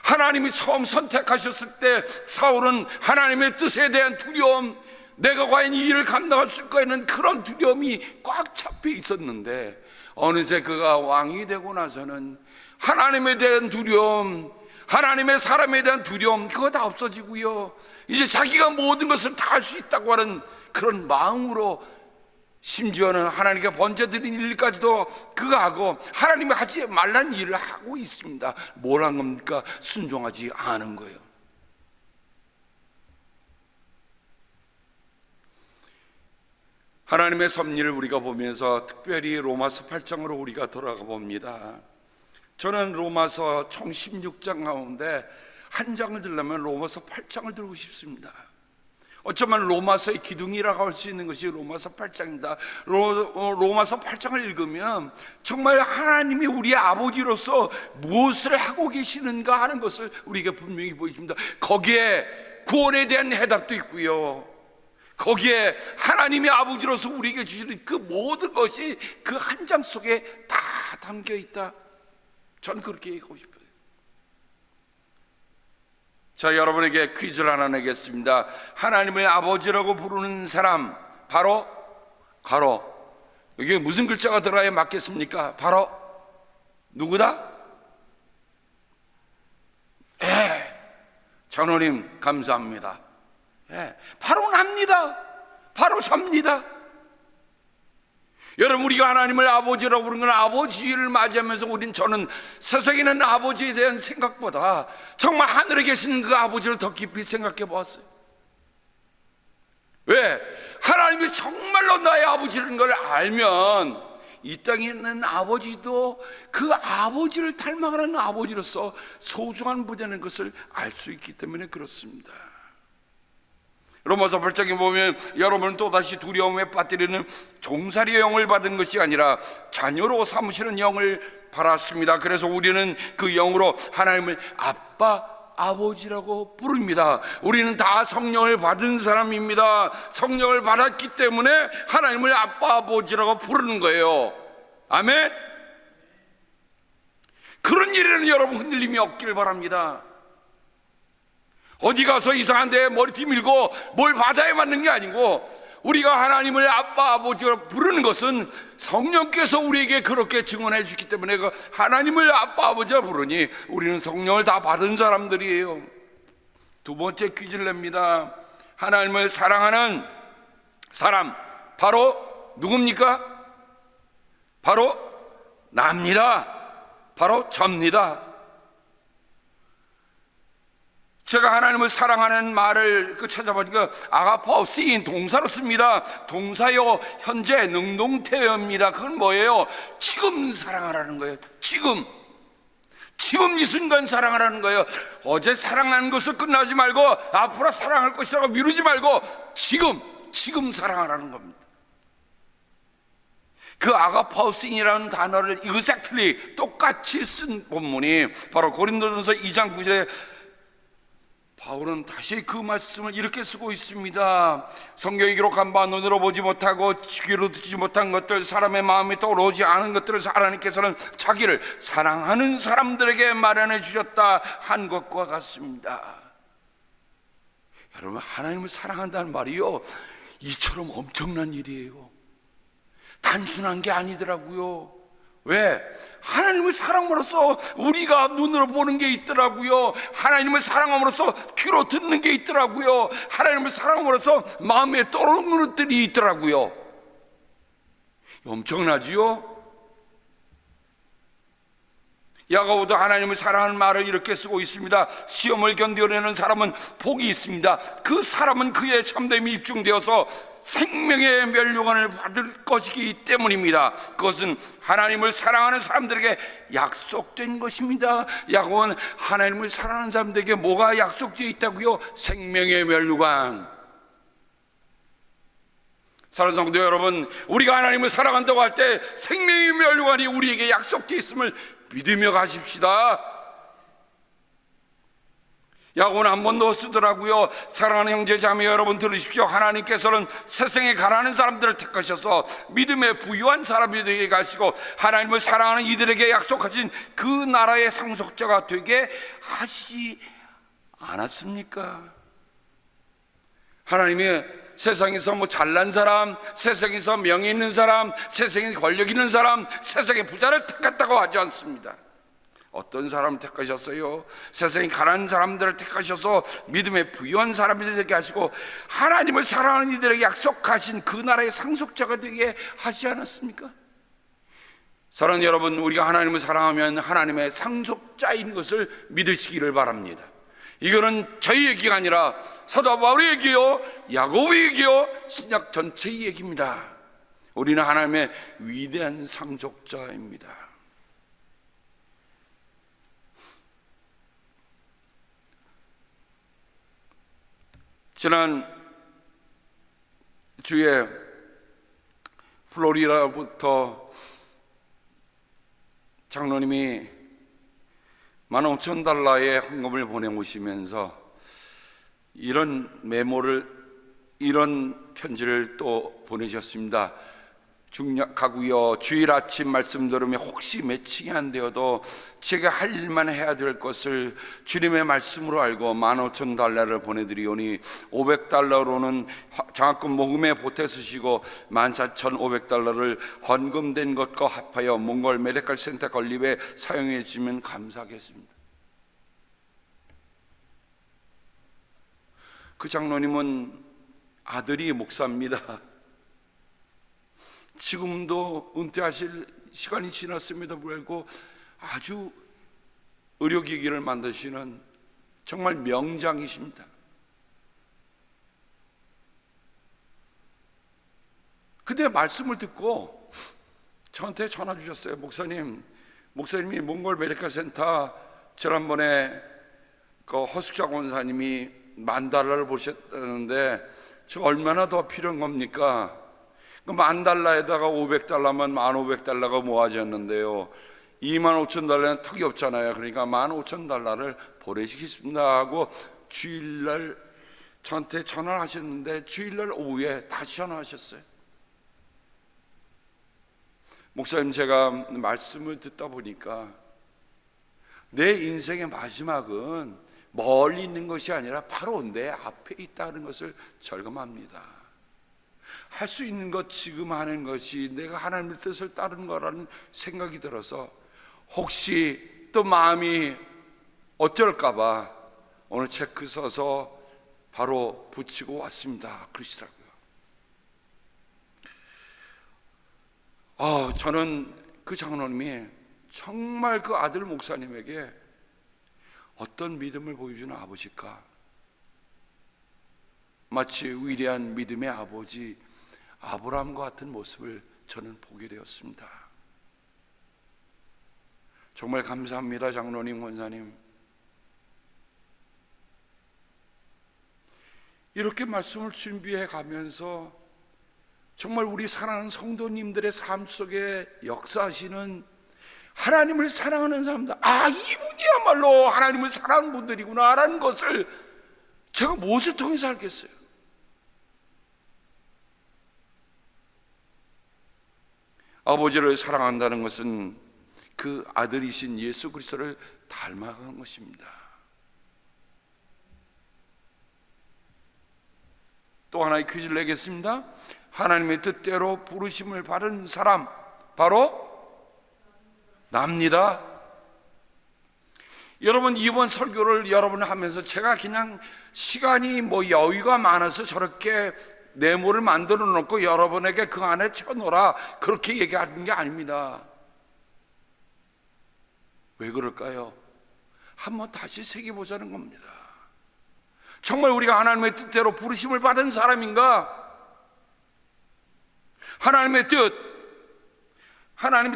하나님이 처음 선택하셨을 때 사울은 하나님의 뜻에 대한 두려움, 내가 과연 이 일을 감당할 수 있을까라는 그런 두려움이 꽉 잡혀 있었는데, 어느새 그가 왕이 되고 나서는 하나님에 대한 두려움, 하나님의 사람에 대한 두려움, 그거 다 없어지고요. 이제 자기가 모든 것을 다 할 수 있다고 하는 그런 마음으로, 심지어는 하나님께 번제드린 일까지도 그거 하고 하나님이 하지 말란 일을 하고 있습니다. 뭘 한 겁니까? 순종하지 않은 거예요. 하나님의 섭리를 우리가 보면서 특별히 로마서 8장으로 우리가 돌아가 봅니다. 저는 로마서 총 16장 가운데 한 장을 들려면 로마서 8장을 들고 싶습니다. 어쩌면 로마서의 기둥이라고 할 수 있는 것이 로마서 8장입니다. 로마서 8장을 읽으면 정말 하나님이 우리의 아버지로서 무엇을 하고 계시는가 하는 것을 우리에게 분명히 보여줍니다. 거기에 구원에 대한 해답도 있고요, 거기에 하나님의 아버지로서 우리에게 주시는 그 모든 것이 그 한 장 속에 다 담겨 있다. 저는 그렇게 얘기하고 싶어요. 자, 여러분에게 퀴즈를 하나 내겠습니다. 하나님의 아버지라고 부르는 사람, 바로 가로, 이게 무슨 글자가 들어야 맞겠습니까? 바로 누구다? 장로님 감사합니다. 바로 납니다. 바로 접니다. 여러분, 우리가 하나님을 아버지라고 부르는 건 아버지를 맞이하면서 저는 세상에 있는 아버지에 대한 생각보다 정말 하늘에 계신 그 아버지를 더 깊이 생각해 보았어요. 왜? 하나님이 정말로 나의 아버지라는 걸 알면 이 땅에 있는 아버지도 그 아버지를 닮아가는 아버지로서 소중한 분이라는 것을 알 수 있기 때문에 그렇습니다. 로마서 8장에 보면 여러분은 또다시 두려움에 빠뜨리는 종살이의 영을 받은 것이 아니라 자녀로 삼으시는 영을 받았습니다. 그래서 우리는 그 영으로 하나님을 아빠, 아버지라고 부릅니다. 우리는 다 성령을 받은 사람입니다. 성령을 받았기 때문에 하나님을 아빠, 아버지라고 부르는 거예요. 아멘? 그런 일에는 여러분 흔들림이 없기를 바랍니다. 어디 가서 이상한 데 머리 뒤밀고 뭘 받아야 맞는 게 아니고, 우리가 하나님을 아빠, 아버지로 부르는 것은 성령께서 우리에게 그렇게 증언해 주기 때문에 그 하나님을 아빠, 아버지로 부르니 우리는 성령을 다 받은 사람들이에요. 두 번째 퀴즈를 냅니다. 하나님을 사랑하는 사람, 바로 누굽니까? 바로 납니다. 바로 접니다. 제가 하나님을 사랑하는 말을 찾아보니까 아가파우스인 동사로 씁니다. 동사요, 현재 능동태여입니다. 그건 뭐예요? 지금 사랑하라는 거예요. 지금 이 순간 사랑하라는 거예요. 어제 사랑하는 것을 끝나지 말고 앞으로 사랑할 것이라고 미루지 말고 지금 사랑하라는 겁니다. 그 아가파우스인이라는 단어를 exactly 똑같이 쓴 본문이 바로 고린도전서 2장 9절에 바울은 다시 그 말씀을 이렇게 쓰고 있습니다. 성경에 기록한 바 눈으로 보지 못하고 귀로 듣지 못한 것들, 사람의 마음이 떠오르지 않은 것들을 하나님께서는 자기를 사랑하는 사람들에게 마련해 주셨다 한 것과 같습니다. 여러분, 하나님을 사랑한다는 말이요, 이처럼 엄청난 일이에요. 단순한 게 아니더라고요. 왜? 하나님을 사랑함으로써 우리가 눈으로 보는 게 있더라고요. 하나님을 사랑함으로써 귀로 듣는 게 있더라고요. 하나님을 사랑함으로써 마음에 떠오르는 것들이 있더라고요. 엄청나지요? 야고보도 하나님을 사랑하는 말을 이렇게 쓰고 있습니다. 시험을 견뎌내는 사람은 복이 있습니다. 그 사람은 그의 참됨이 입증되어서 생명의 면류관을 받을 것이기 때문입니다. 그것은 하나님을 사랑하는 사람들에게 약속된 것입니다. 야고보는 하나님을 사랑하는 사람들에게 뭐가 약속되어 있다고요? 생명의 면류관. 사랑하는 성도 여러분, 우리가 하나님을 사랑한다고 할 때 생명의 면류관이 우리에게 약속되어 있음을 믿으며 가십시다. 야고보는 한 번 더 쓰더라고요. 사랑하는 형제 자매 여러분, 들으십시오. 하나님께서는 세상에 가난한 사람들을 택하셔서 믿음에 부유한 사람들에게 가시고 하나님을 사랑하는 이들에게 약속하신 그 나라의 상속자가 되게 하시지 않았습니까? 하나님이 세상에서 잘난 사람, 세상에서 명예 있는 사람, 세상에 권력 있는 사람, 세상의 부자를 택했다고 하지 않습니다. 어떤 사람을 택하셨어요? 세상에 가난한 사람들을 택하셔서 믿음에 부유한 사람이 되게 하시고 하나님을 사랑하는 이들에게 약속하신 그 나라의 상속자가 되게 하지 않았습니까? 사랑하는 여러분, 우리가 하나님을 사랑하면 하나님의 상속자인 것을 믿으시기를 바랍니다. 이거는 저희 얘기가 아니라 사도 바울의 얘기요, 야고보의 얘기요, 신약 전체의 얘기입니다. 우리는 하나님의 위대한 상속자입니다. 지난 주에 플로리다부터 장로님이 $15,000의 헌금을 보내오시면서 이런 이런 편지를 또 보내셨습니다. 중약하고요, 주일 아침 말씀 들으면 혹시 매칭이 안 되어도 제가 할 일만 해야 될 것을 주님의 말씀으로 알고 $15,000를 보내드리오니 $500로는 장학금 모금에 보태 쓰시고 $14,500를 헌금된 것과 합하여 몽골 메디컬 센터 건립에 사용해 주시면 감사하겠습니다. 그 장로님은 아들이 목사입니다. 지금도 은퇴하실 시간이 지났음에도 불구하고 아주 의료기기를 만드시는 정말 명장이십니다. 그때 말씀을 듣고 저한테 전화 주셨어요. 목사님이 몽골 메디컬 센터 지난번에 그 허숙자 권사님이 $10,000를 보셨다는데 지금 얼마나 더 필요한 겁니까? 그 $10,000에다가 $500면 $15,000가 모아졌는데요. $25,000는 턱이 없잖아요. 그러니까 $15,000를 보내시겠습니다 하고 주일날 저한테 전화를 하셨는데 주일날 오후에 다시 전화하셨어요. 목사님, 제가 말씀을 듣다 보니까 내 인생의 마지막은 멀리 있는 것이 아니라 바로 내 앞에 있다는 것을 절감합니다. 할 수 있는 것 지금 하는 것이 내가 하나님의 뜻을 따르는 거라는 생각이 들어서 혹시 또 마음이 어쩔까봐 오늘 체크 써서 바로 붙이고 왔습니다 그러시더라고요. 저는 그 장로님이 정말 그 아들 목사님에게 어떤 믿음을 보여주는 아버지일까? 마치 위대한 믿음의 아버지 아브라함과 같은 모습을 저는 보게 되었습니다. 정말 감사합니다, 장로님, 권사님. 이렇게 말씀을 준비해 가면서 정말 우리 사랑하는 성도님들의 삶 속에 역사하시는 하나님을 사랑하는 사람들, 이분이야말로 하나님을 사랑하는 분들이구나 라는 것을 제가 무엇을 통해서 알겠어요? 아버지를 사랑한다는 것은 그 아들이신 예수 그리스도를 닮아가는 것입니다. 또 하나의 퀴즈를 내겠습니다. 하나님의 뜻대로 부르심을 받은 사람, 바로 납니다. 여러분, 이번 설교를 여러분 하면서 제가 그냥 시간이 여유가 많아서 저렇게 네모를 만들어 놓고 여러분에게 그 안에 쳐놓으라 그렇게 얘기하는 게 아닙니다. 왜 그럴까요? 한번 다시 새겨보자는 겁니다. 정말 우리가 하나님의 뜻대로 부르심을 받은 사람인가? 하나님의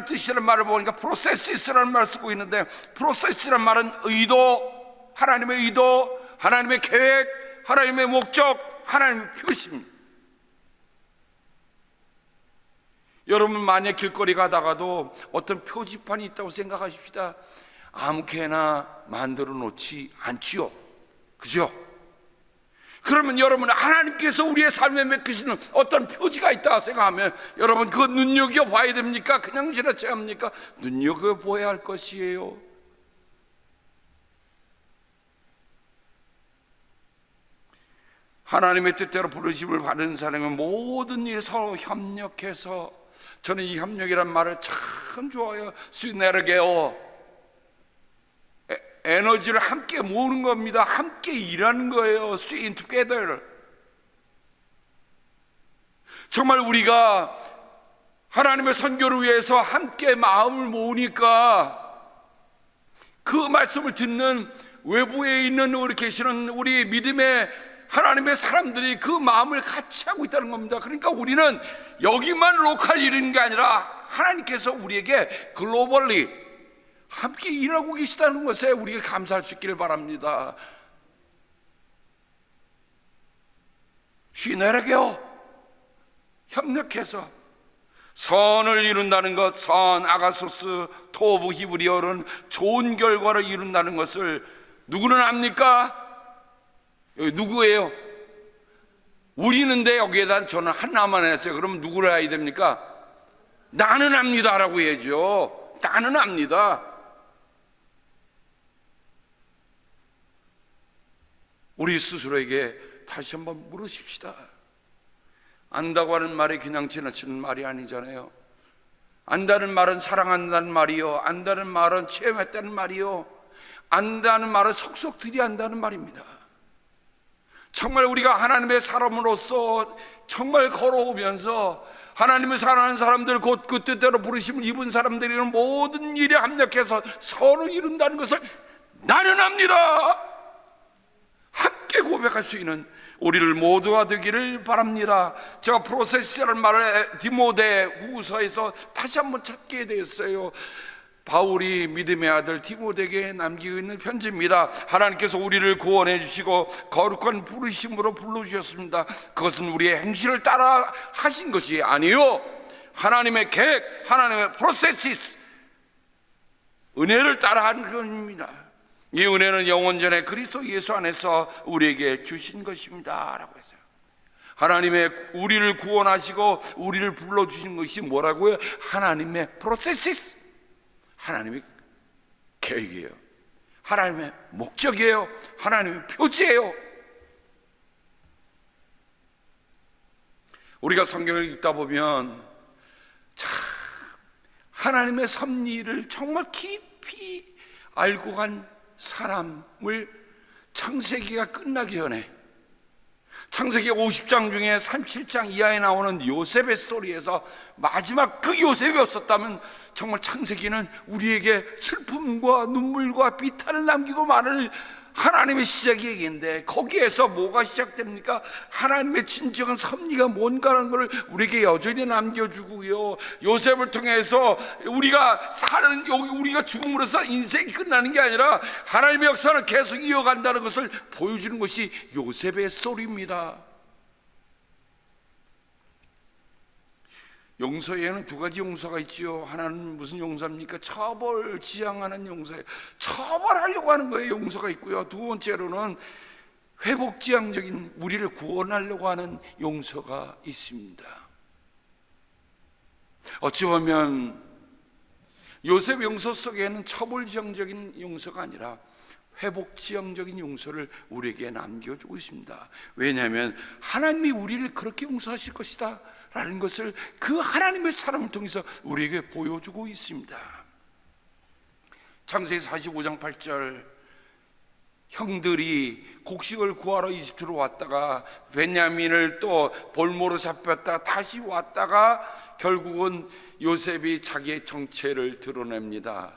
뜻이라는 말을 보니까 프로세스라는 말을 쓰고 있는데, 프로세스라는 말은 의도, 하나님의 의도, 하나님의 계획, 하나님의 목적, 하나님의 표시입니다. 여러분, 만약 길거리 가다가도 어떤 표지판이 있다고 생각하십시다. 아무렇게나 만들어 놓지 않지요, 그죠? 그러면 여러분, 하나님께서 우리의 삶에 맡기시는 어떤 표지가 있다 생각하면 여러분, 그거 눈여겨봐야 됩니까? 그냥 지나쳐야 합니까? 눈여겨봐야 할 것이에요. 하나님의 뜻대로 부르심을 받은 사람은 모든 일 서로 협력해서, 저는 이 협력이란 말을 참 좋아해요. 시네르게오. 에너지를 함께 모으는 겁니다. 함께 일하는 거예요. Swing together. 정말 우리가 하나님의 선교를 위해서 함께 마음을 모으니까 그 말씀을 듣는 외부에 있는 우리 계시는 우리 믿음의 하나님의 사람들이 그 마음을 같이 하고 있다는 겁니다. 그러니까 우리는 여기만 로컬 일인 게 아니라 하나님께서 우리에게 글로벌리 함께 일하고 계시다는 것에 우리가 감사할 수 있기를 바랍니다. 시너라게요, 협력해서 선을 이룬다는 것, 선, 아가소스, 토브, 히브리어는 좋은 결과를 이룬다는 것을 누구는 압니까? 여기 누구예요? 우리는데 여기에다 저는 하나만 했어요. 그러면 누구를 해야 됩니까? 나는 압니다 라고 해야죠. 나는 압니다. 우리 스스로에게 다시 한번 물으십시다. 안다고 하는 말이 그냥 지나치는 말이 아니잖아요. 안다는 말은 사랑한다는 말이요, 안다는 말은 체험했다는 말이요, 안다는 말은 속속들이 안다는 말입니다. 정말 우리가 하나님의 사람으로서 정말 걸어오면서 하나님을 사랑하는 사람들, 곧 그 뜻대로 부르심을 입은 사람들이는 모든 일에 합력해서 서로 이룬다는 것을 나는 압니다. 함께 고백할 수 있는 우리를 모두가 되기를 바랍니다. 제가 프로세스라는 말을 디모데 후서에서 다시 한번 찾게 되었어요. 바울이 믿음의 아들 디모데에게 남기고 있는 편지입니다. 하나님께서 우리를 구원해 주시고 거룩한 부르심으로 불러주셨습니다. 그것은 우리의 행실을 따라 하신 것이 아니요, 하나님의 계획, 하나님의 프로세스, 은혜를 따라 한 것입니다. 이 은혜는 영원전에 그리스도 예수 안에서 우리에게 주신 것입니다 라고 했어요. 하나님의 우리를 구원하시고 우리를 불러주신 것이 뭐라고요? 하나님의 프로세스, 하나님의 계획이에요. 하나님의 목적이에요. 하나님의 표지예요. 우리가 성경을 읽다 보면 참 하나님의 섭리를 정말 깊이 알고 간 사람을 창세기가 끝나기 전에, 창세기 50장 중에 37장 이하에 나오는 요셉의 스토리에서 마지막 그 요셉이 없었다면 정말 창세기는 우리에게 슬픔과 눈물과 비탄을 남기고 말을 하나님의 시작 얘기인데, 거기에서 뭐가 시작됩니까? 하나님의 진정한 섭리가 뭔가라는 것을 우리에게 여전히 남겨주고요, 요셉을 통해서 우리가 사는, 여기 우리가 죽음으로써 인생이 끝나는 게 아니라 하나님의 역사는 계속 이어간다는 것을 보여주는 것이 요셉의 스토리입니다. 용서에는 두 가지 용서가 있지요. 하나는 무슨 용서입니까? 처벌 지향하는 용서예요. 처벌하려고 하는 거예요. 용서가 있고요. 두 번째로는 회복지향적인, 우리를 구원하려고 하는 용서가 있습니다. 어찌 보면 요셉 용서 속에는 처벌지향적인 용서가 아니라 회복지향적인 용서를 우리에게 남겨주고 있습니다. 왜냐하면 하나님이 우리를 그렇게 용서하실 것이다 라는 것을 그 하나님의 사람을 통해서 우리에게 보여주고 있습니다. 창세기 45장 8절, 형들이 곡식을 구하러 이집트로 왔다가 베냐민을 또 볼모로 잡혔다가 다시 왔다가 결국은 요셉이 자기의 정체를 드러냅니다.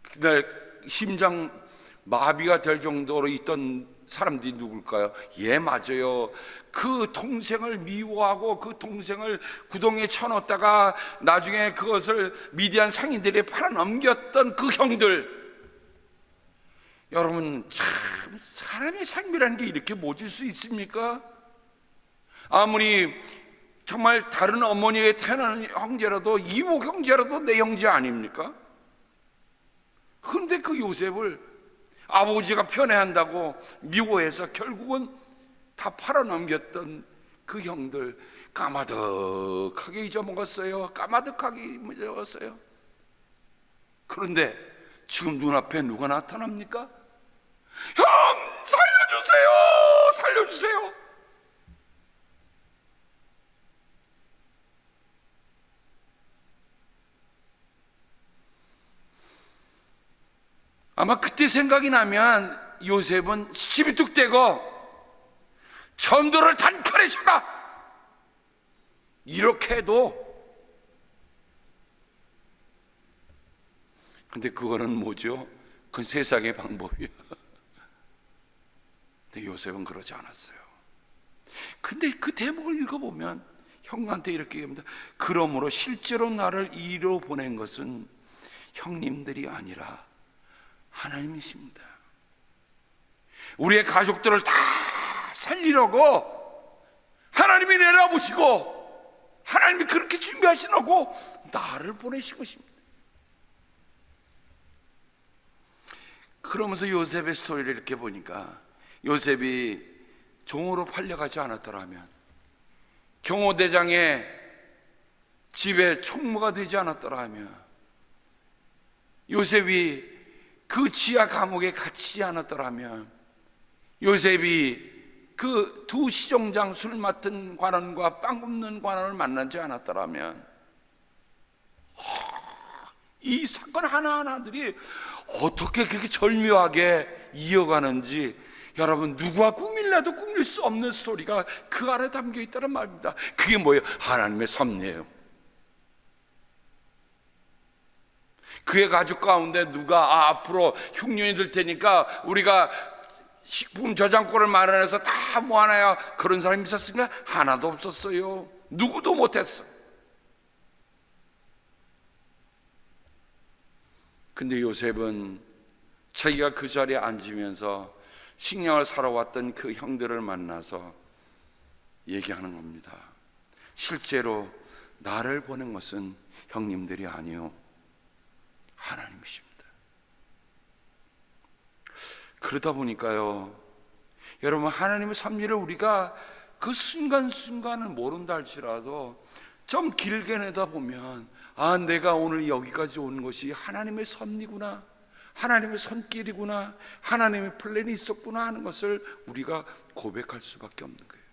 그날 심장 마비가 될 정도로 있던 사람들이 누굴까요? 예, 맞아요. 그 동생을 미워하고 그 동생을 구덩이에 쳐넣었다가 나중에 그것을 미디안 상인들이 팔아넘겼던 그 형들. 여러분, 참 사람의 삶이라는 게 이렇게 모질 수 있습니까? 아무리 정말 다른 어머니에 태어나는 형제라도, 이복 형제라도 내 형제 아닙니까? 그런데 그 요셉을 아버지가 편애한다고 미워해서 결국은 다 팔아넘겼던 그 형들, 까마득하게 잊어먹었어요. 까마득하게 잊어먹었어요. 그런데 지금 눈앞에 누가 나타납니까? 형, 살려주세요! 살려주세요! 아마 그때 생각이 나면 요셉은 시집이 뚝 떼고 전도를 단칼에 쳐라 이렇게 해도, 근데 그거는 뭐죠? 그건 세상의 방법이야. 근데 요셉은 그러지 않았어요. 근데 그 대목을 읽어보면 형한테 이렇게 얘기합니다. 그러므로 실제로 나를 이리로 보낸 것은 형님들이 아니라 하나님이십니다. 우리의 가족들을 다 살리려고 하나님이 내려보시고 하나님이 그렇게 준비하시라고 나를 보내신 것입니다. 그러면서 요셉의 스토리를 이렇게 보니까, 요셉이 종으로 팔려가지 않았더라면, 경호대장의 집에 총무가 되지 않았더라면, 요셉이 그 지하 감옥에 갇히지 않았더라면, 요셉이 그 두 시종장 술 맡은 관원과 빵 굽는 관원을 만나지 않았더라면, 이 사건 하나하나들이 어떻게 그렇게 절묘하게 이어가는지, 여러분 누가 꾸밀래도 꾸밀 수 없는 스토리가 그 안에 담겨 있다는 말입니다. 그게 뭐예요? 하나님의 섭리예요. 그의 가족 가운데 누가 앞으로 흉년이 들 테니까 우리가 식품 저장고를 마련해서 다 모아놔야, 그런 사람이 있었으니까 하나도 없었어요. 누구도 못했어. 근데 요셉은 자기가 그 자리에 앉으면서 식량을 사러 왔던 그 형들을 만나서 얘기하는 겁니다. 실제로 나를 보낸 것은 형님들이 아니요 하나님이십니다. 그러다 보니까요, 여러분, 하나님의 섭리를 우리가 그 순간순간을 모른다 할지라도 좀 길게 내다보면, 아, 내가 오늘 여기까지 온 것이 하나님의 섭리구나, 하나님의 손길이구나, 하나님의 플랜이 있었구나 하는 것을 우리가 고백할 수밖에 없는 거예요.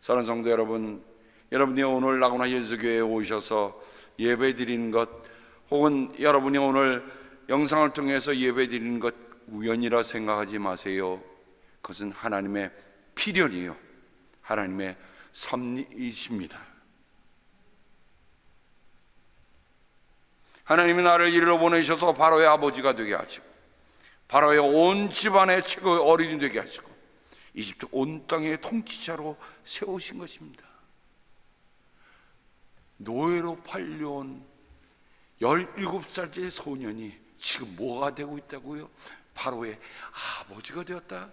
사랑하는 성도 여러분, 여러분이 오늘 라구나 예수교회에 오셔서 예배 드리는 것, 혹은 여러분이 오늘 영상을 통해서 예배 드리는 것 우연이라 생각하지 마세요. 그것은 하나님의 필연이에요. 하나님의 섭리이십니다. 하나님이 나를 이리로 보내셔서 바로의 아버지가 되게 하시고, 바로의 온 집안의 최고의 어린이 되게 하시고, 이집트 온 땅의 통치자로 세우신 것입니다. 노예로 팔려온 17살짜리 소년이 지금 뭐가 되고 있다고요? 바로의 아버지가 되었다.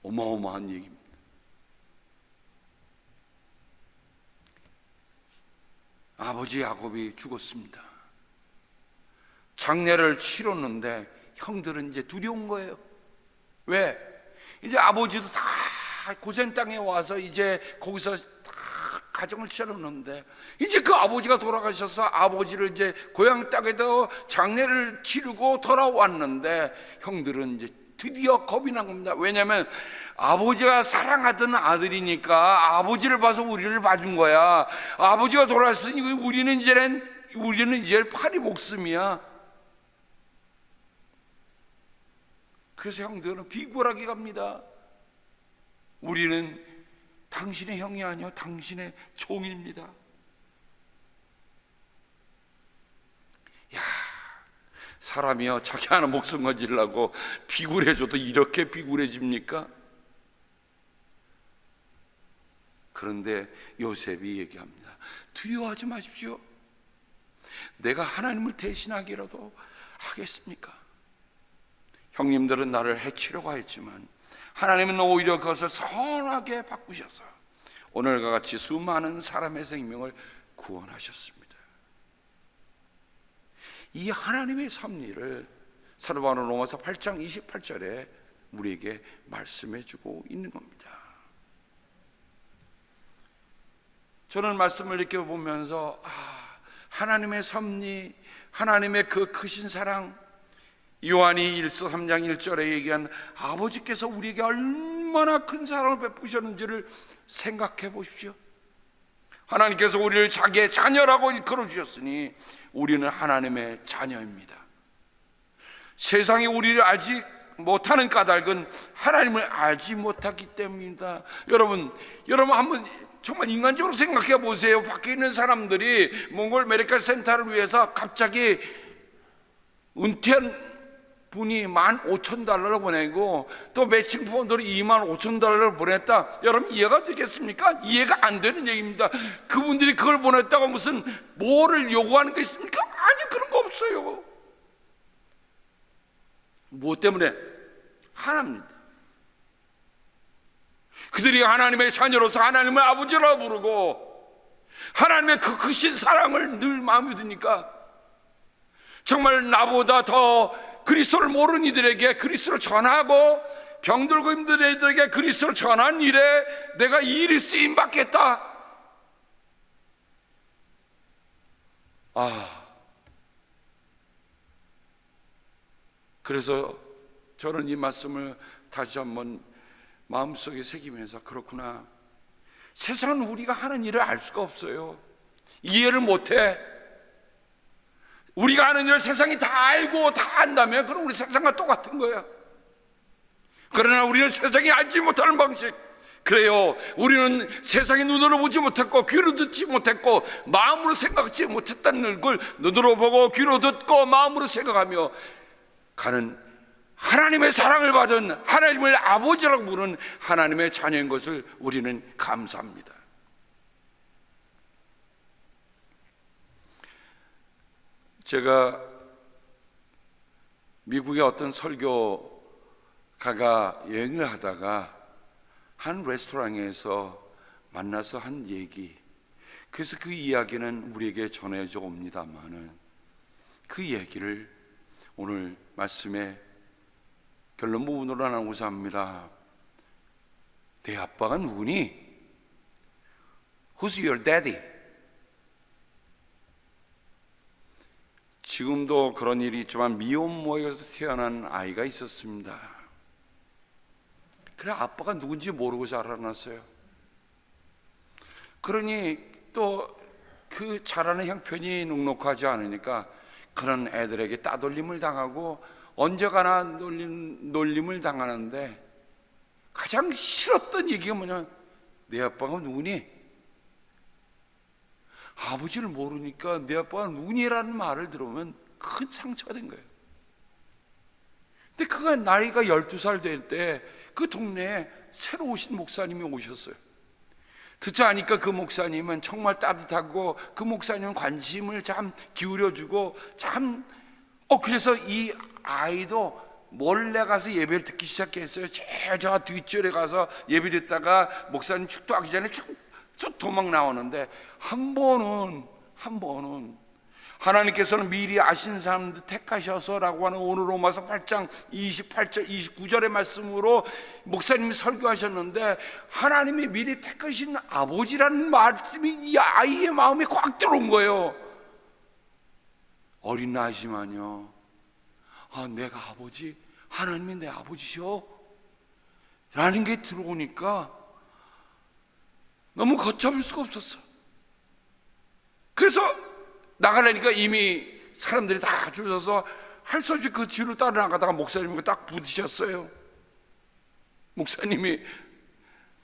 어마어마한 얘기입니다. 아버지 야곱이 죽었습니다. 장례를 치렀는데 형들은 이제 두려운 거예요. 왜? 이제 아버지도 다 고센 땅에 와서 이제 거기서 다 가정을 치렀는데, 이제 그 아버지가 돌아가셔서 아버지를 이제 고향 땅에도 장례를 치르고 돌아왔는데, 형들은 이제 드디어 겁이 난 겁니다. 왜냐하면 아버지가 사랑하던 아들이니까 아버지를 봐서 우리를 봐준 거야. 아버지가 돌아왔으니 우리는 이제 팔이 목숨이야. 그래서 형들은 비굴하게 갑니다. 우리는 당신의 형이 아니요 당신의 종입니다. 야, 사람이요 자기 하나 목숨 건지려고 비굴해져도 이렇게 비굴해집니까? 그런데 요셉이 얘기합니다. 두려워하지 마십시오. 내가 하나님을 대신하기라도 하겠습니까? 형님들은 나를 해치려고 했지만 하나님은 오히려 그것을 선하게 바꾸셔서 오늘과 같이 수많은 사람의 생명을 구원하셨습니다. 이 하나님의 섭리를 사도 바울은 로마서 8장 28절에 우리에게 말씀해 주고 있는 겁니다. 저는 말씀을 이렇게 보면서 하나님의 섭리, 하나님의 그 크신 사랑, 요한이 1서 3장 1절에 얘기한 아버지께서 우리에게 얼마나 큰 사랑을 베푸셨는지를 생각해 보십시오. 하나님께서 우리를 자기의 자녀라고 일컬어 주셨으니 우리는 하나님의 자녀입니다. 세상이 우리를 알지 못하는 까닭은 하나님을 알지 못하기 때문입니다. 여러분 한번 정말 인간적으로 생각해 보세요. 밖에 있는 사람들이 몽골 메디컬 센터를 위해서 갑자기 은퇴한 분이 $15,000를 보내고 또 매칭 펀드로 $25,000를 보냈다. 여러분 이해가 되겠습니까? 이해가 안 되는 얘기입니다. 그분들이 그걸 보냈다고 무슨 뭐를 요구하는 게 있습니까? 아니, 그런 거 없어요. 무엇 때문에? 하나입니다. 그들이 하나님의 자녀로서 하나님을 아버지라고 부르고 하나님의 그 크신 사랑을 늘 마음에 드니까 정말 나보다 더 그리스도를 모르는 이들에게 그리스도를 전하고 병들고 힘든 이들에게 그리스도를 전한 일에 내가 이 일이 쓰임 받겠다. 그래서 저는 이 말씀을 다시 한번 마음속에 새기면서 그렇구나, 세상은 우리가 하는 일을 알 수가 없어요. 이해를 못해. 우리가 하는 일을 세상이 다 알고 다 안다면 그럼 우리 세상과 똑같은 거야. 그러나 우리는 세상이 알지 못하는 방식, 그래요, 우리는 세상의 눈으로 보지 못했고 귀로 듣지 못했고 마음으로 생각하지 못했다는 걸 눈으로 보고 귀로 듣고 마음으로 생각하며 가는 하나님의 사랑을 받은 하나님을 아버지라고 부르는 하나님의 자녀인 것을 우리는 감사합니다. 제가 미국의 어떤 설교가가 여행을 하다가 한 레스토랑에서 만나서 한 얘기, 그래서 그 이야기는 우리에게 전해져 옵니다만은 그 얘기를 오늘 말씀의 결론 부분으로 나누고자 합니다. 내 아빠가 누구니? Who's your daddy? 지금도 그런 일이 있지만 미혼모에서 태어난 아이가 있었습니다. 그래, 아빠가 누군지 모르고 자라났어요. 그러니 또 그 자라는 형편이 넉넉하지 않으니까 그런 애들에게 따돌림을 당하고 언제 가나 놀림을 당하는데 가장 싫었던 얘기가 뭐냐면 내 아빠가 누구니? 아버지를 모르니까 내 아빠가 누구니라는 말을 들으면 큰 상처가 된 거예요. 근데 그가 나이가 12살 될 때 그 동네에 새로 오신 목사님이 오셨어요. 듣자 하니까 그 목사님은 정말 따뜻하고 그 목사님은 관심을 참 기울여주고 그래서 이 아이도 몰래 가서 예배를 듣기 시작했어요. 제일 저 뒷줄에 가서 예배 듣다가 목사님 축도하기 전에 쭉 도망 나오는데 한 번은 하나님께서는 미리 아신 사람들 택하셔서라고 하는 오늘 로마서 8장 28절 29절의 말씀으로 목사님이 설교하셨는데 하나님이 미리 택하신 아버지라는 말씀이 이 아이의 마음에 꽉 들어온 거예요. 어린 나이지만요, 내가 아버지, 하나님이 내 아버지셔 라는 게 들어오니까 너무 걷잡을 수가 없었어. 그래서 나가려니까 이미 사람들이 다 줄 서서 할 수 없이 그 뒤로 따라 나가다가 목사님과 딱 부딪혔어요. 목사님이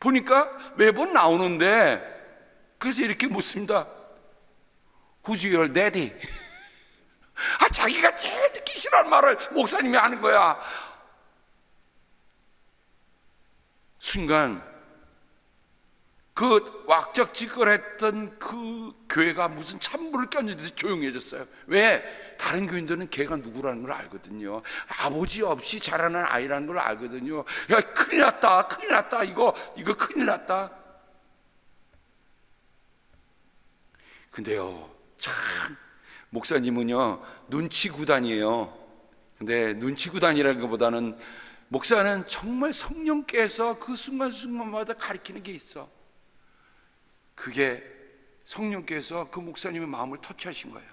보니까 매번 나오는데 그래서 이렇게 묻습니다. Who's your daddy? 자기가 제일 듣기 싫어하는 말을 목사님이 하는 거야. 순간 그 왁적지껄했던 그 교회가 무슨 찬물을 껴주듯이 조용해졌어요. 왜? 다른 교인들은 걔가 누구라는 걸 알거든요. 아버지 없이 자라는 아이라는 걸 알거든요. 야, 큰일 났다, 이거 큰일 났다. 근데요, 참 목사님은요 눈치 구단이에요. 근데 눈치 구단이라는 것보다는 목사는 정말 성령께서 그 순간순간마다 가리키는 게 있어. 그게 성령께서 그 목사님의 마음을 터치하신 거예요.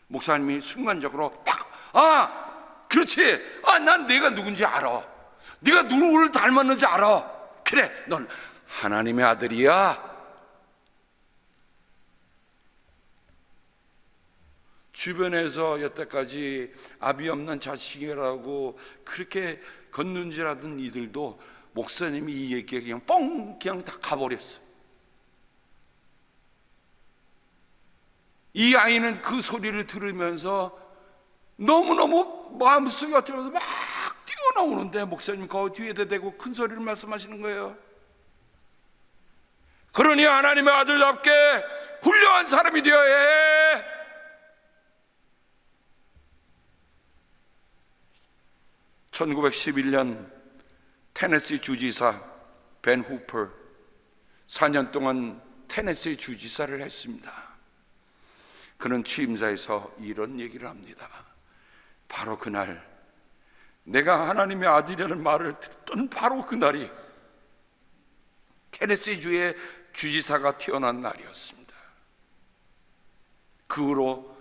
목사님이 순간적으로 딱, 그렇지, 난 내가 누군지 알아, 네가 누구를 닮았는지 알아, 그래, 넌 하나님의 아들이야 주변에서 여태까지 아비 없는 자식이라고 그렇게 걷는지라던 이들도 목사님이 이 얘기에 그냥 다 가버렸어. 이 아이는 그 소리를 들으면서 너무너무 마음속이 어쩌면서 막 뛰어나오는데 목사님 그 뒤에다 대고 큰 소리를 말씀하시는 거예요. 그러니 하나님의 아들답게 훌륭한 사람이 되어야 해. (1911년) 테네시 주지사 벤 후퍼 4년 동안 테네시 주지사를 했습니다. 그는 취임사에서 이런 얘기를 합니다. 바로 그날, 내가 하나님의 아들이라는 말을 듣던 바로 그날이 테네시주의 주지사가 태어난 날이었습니다. 그 후로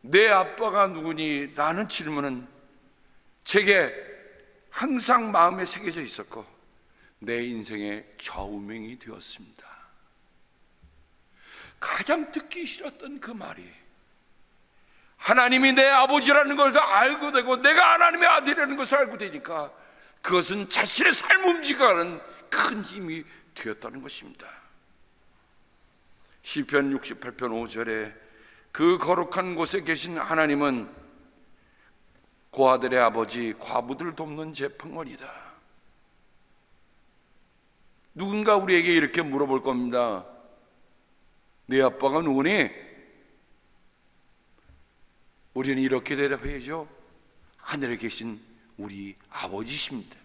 내 아빠가 누구니? 라는 질문은 제게 항상 마음에 새겨져 있었고 내 인생의 좌우명이 되었습니다. 가장 듣기 싫었던 그 말이 하나님이 내 아버지라는 것을 알고 되고 내가 하나님의 아들이라는 것을 알고 되니까 그것은 자신의 삶을 움직여가는 큰 힘이 되었다는 것입니다. 시편 68편 5절에 그 거룩한 곳에 계신 하나님은 고아들의 아버지, 과부들 돕는 재판관이다. 누군가 우리에게 이렇게 물어볼 겁니다. 네 아빠가 누구니? 우리는 이렇게 대답해야죠. 하늘에 계신 우리 아버지십니다.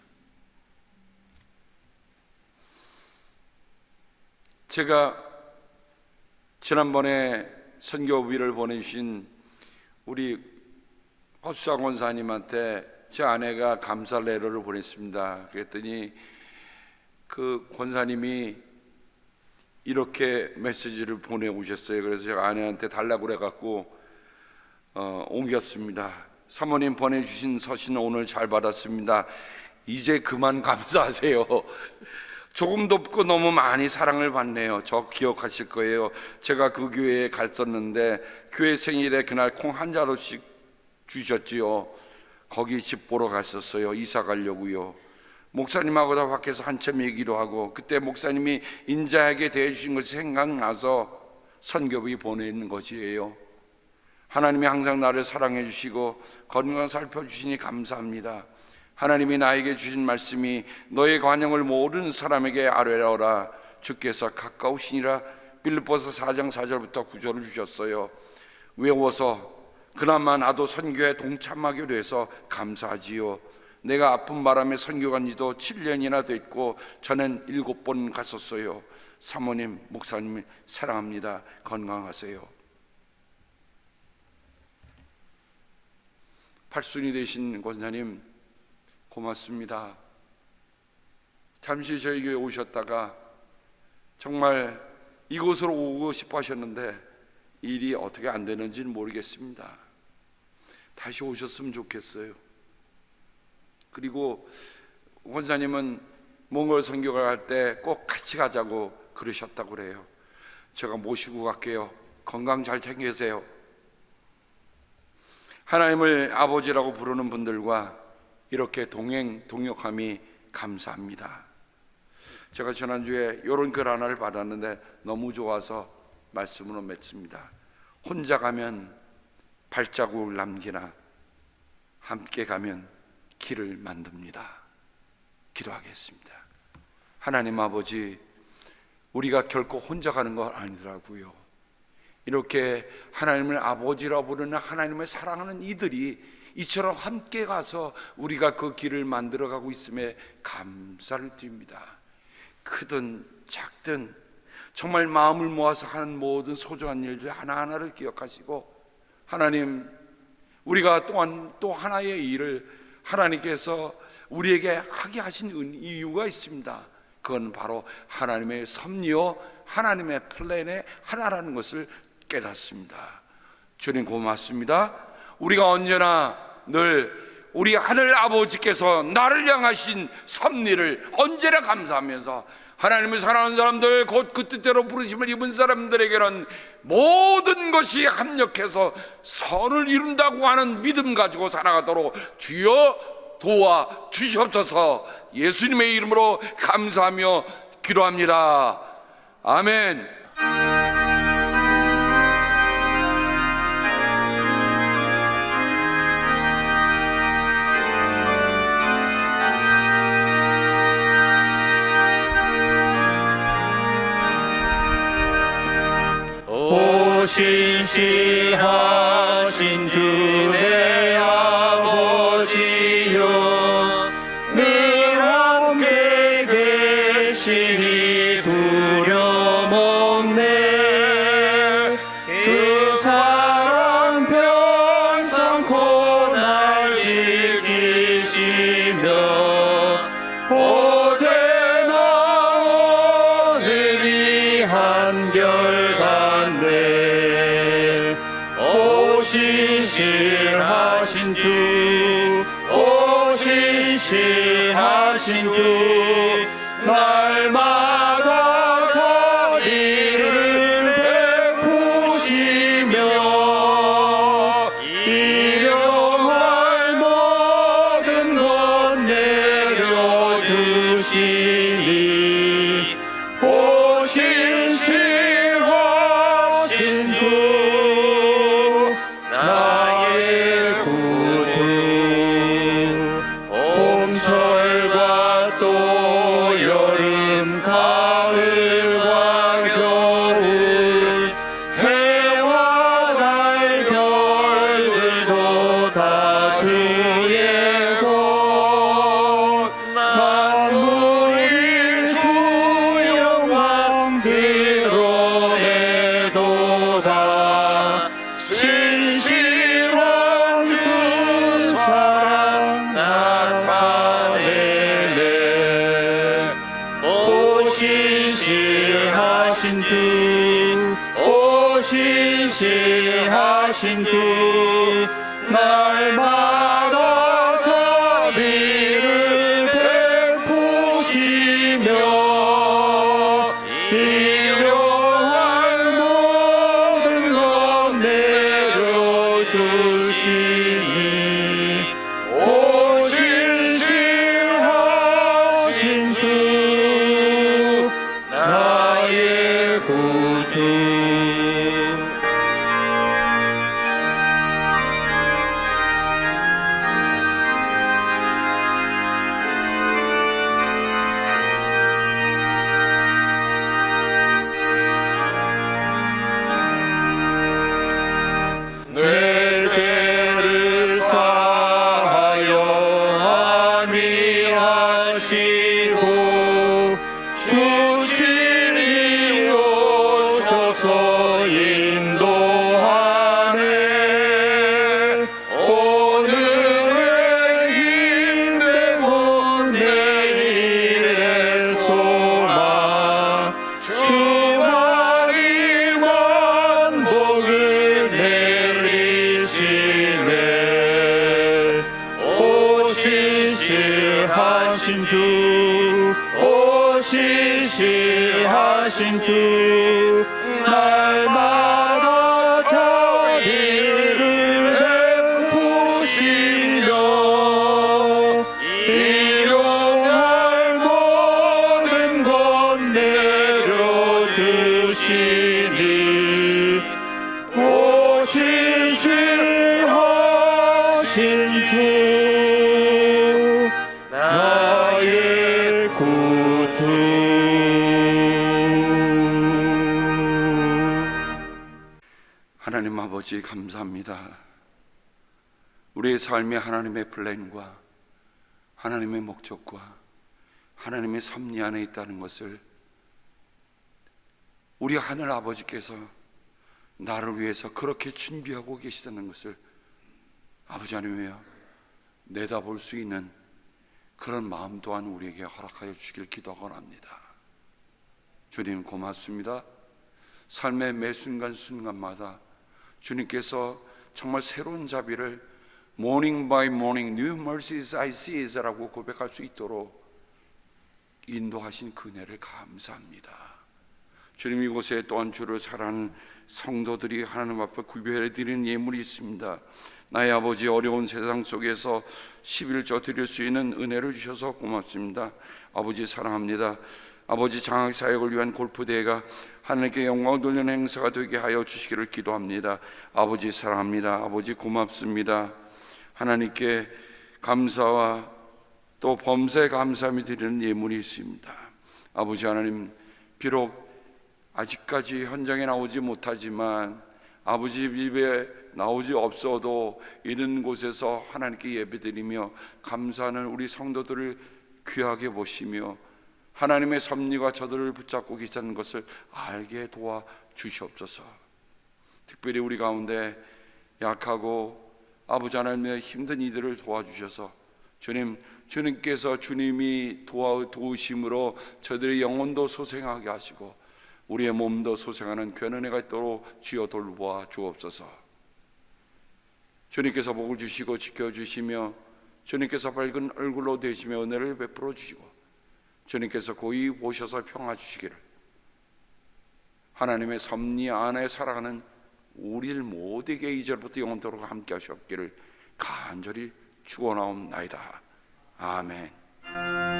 제가 지난번에 선교비를 보내주신 우리 허수아 권사님한테 제 아내가 감사 레터를 보냈습니다. 그랬더니 그 권사님이 이렇게 메시지를 보내오셨어요. 그래서 제가 아내한테 달라고 그래갖고 옮겼습니다. 사모님 보내주신 서신 오늘 잘 받았습니다. 이제 그만 감사하세요. 조금 덥고 너무 많이 사랑을 받네요. 저 기억하실 거예요. 제가 그 교회에 갔었는데 교회 생일에 그날 콩 한 자루씩 주셨지요. 거기 집 보러 갔었어요. 이사 가려고요. 목사님하고 다 밖에서 한참 얘기도 하고 그때 목사님이 인자하게 대해주신 것이 생각나서 선교비 보내는 것이에요. 하나님이 항상 나를 사랑해 주시고 건강 살펴주시니 감사합니다. 하나님이 나에게 주신 말씀이 너의 관용을 모든 사람에게 아뢰라오라. 주께서 가까우시니라. 빌립보서 4장 4절부터 9절을 주셨어요. 외워서 그나마 나도 선교에 동참하게 돼서 감사하지요. 내가 아픈 바람에 선교 간 지도 7년이나 됐고 저는 7번 갔었어요. 사모님, 목사님 사랑합니다. 건강하세요. 팔순이 되신 권사님 고맙습니다. 잠시 저희 교회 오셨다가 정말 이곳으로 오고 싶어 하셨는데 일이 어떻게 안 되는지는 모르겠습니다. 다시 오셨으면 좋겠어요. 그리고 권사님은 몽골 선교를 갈 때 꼭 같이 가자고 그러셨다고 그래요. 제가 모시고 갈게요. 건강 잘 챙기세요. 하나님을 아버지라고 부르는 분들과 이렇게 동역함이 감사합니다. 제가 지난주에 이런 글 하나를 받았는데 너무 좋아서 말씀으로 맺습니다. 혼자 가면 발자국을 남기나 함께 가면 길을 만듭니다. 기도하겠습니다. 하나님 아버지, 우리가 결코 혼자 가는 건 아니더라고요. 이렇게 하나님을 아버지라 부르는 하나님을 사랑하는 이들이 이처럼 함께 가서 우리가 그 길을 만들어가고 있음에 감사를 드립니다. 크든 작든 정말 마음을 모아서 하는 모든 소중한 일들 하나하나를 기억하시고 하나님, 우리가 또한 또 하나의 일을 하나님께서 우리에게 하게 하신 이유가 있습니다. 그건 바로 하나님의 섭리요 하나님의 플랜의 하나라는 것을 깨닫습니다. 주님 고맙습니다. 우리가 언제나 늘 우리 하늘 아버지께서 나를 향하신 섭리를 언제나 감사하면서 하나님을 사랑하는 사람들, 곧 그 뜻대로 부르심을 입은 사람들에게는 모든 것이 합력해서 선을 이룬다고 하는 믿음 가지고 살아가도록 주여 도와 주시옵소서. 예수님의 이름으로 감사하며 기도합니다. 아멘. 신실하신 주 내 아버지여, 늘 함께 계시니 두려움없네. 그 사랑 편찮고 날 지키시며 어제나 오늘이 한결같네. 신실하신 주, 오 신실하신 주, 날마다 자비를 베푸시며 일용할 모든 것 내려주시니 오 신실하신 주, 나의 구주. 봄철과 또 여름 가을과 겨울, 해와 달 별들도 다 주의 것. 만물이 주 영광 드러내도다. 신실한 주 사랑 나타내네. 오 신실하신 주, 오 신실하신 주, 날마다 자비를 베푸시며 일용할 모든 것 내려주시니 오 신실하신 주, 나의 구주. 내 죄를 사하여 안위하시고 주친이 오셔서 인도하네. 오늘의 힘내고 내일의 소망, 주말이 만복을 내리시네. 오 신실하신 주, 오 신실하신 주, 날마다 자비를 베푸시며 일용할 모든 것 내려주시니 오 신실하신 주, 나의 구주. 하나님 아버지 감사합니다. 우리의 삶에 하나님의 플랜과 하나님의 목적과 하나님의 섭리 안에 있다는 것을 우리 하늘 아버지께서 나를 위해서 그렇게 준비하고 계시다는 것을 아버지 하나님이여 내다볼 수 있는 그런 마음 또한 우리에게 허락하여 주시길 기도하고 합니다. 주님 고맙습니다. 삶의 매 순간순간마다 주님께서 정말 새로운 자비를 Morning by morning new mercies I see 라고 고백할 수 있도록 인도하신 그네를 감사합니다. 주님, 이곳에 또한 주를 사랑하는 성도들이 하나님 앞에 구별해 드리는 예물이 있습니다. 나의 아버지, 어려운 세상 속에서 11조 드릴 수 있는 은혜를 주셔서 고맙습니다. 아버지 사랑합니다. 아버지, 장학 사역을 위한 골프대회가 하나님께 영광을 돌리는 행사가 되게 하여 주시기를 기도합니다. 아버지 사랑합니다. 아버지 고맙습니다. 하나님께 감사와 또 범사에 감사함이 드리는 예물이 있습니다. 아버지 하나님, 비록 아직까지 현장에 나오지 못하지만 아버지 집에 나오지 없어도 이런 곳에서 하나님께 예배드리며 감사하는 우리 성도들을 귀하게 보시며 하나님의 섭리가 저들을 붙잡고 계시다는 것을 알게 도와주시옵소서. 특별히 우리 가운데 약하고 아버지 하나님의 힘든 이들을 도와주셔서 주님께서 주님이 도우심으로 저들의 영혼도 소생하게 하시고 우리의 몸도 소생하는 귀한 은혜가 있도록 주여 돌보아 주옵소서. 주님께서 복을 주시고 지켜주시며 주님께서 밝은 얼굴로 되시며 은혜를 베풀어 주시고 주님께서 고이 보셔서 평화 주시기를 하나님의 섭리 안에 살아가는 우리를 모두에게 이제부터 영원토록 함께 하시옵기를 간절히 축원하옵나이다. 아멘.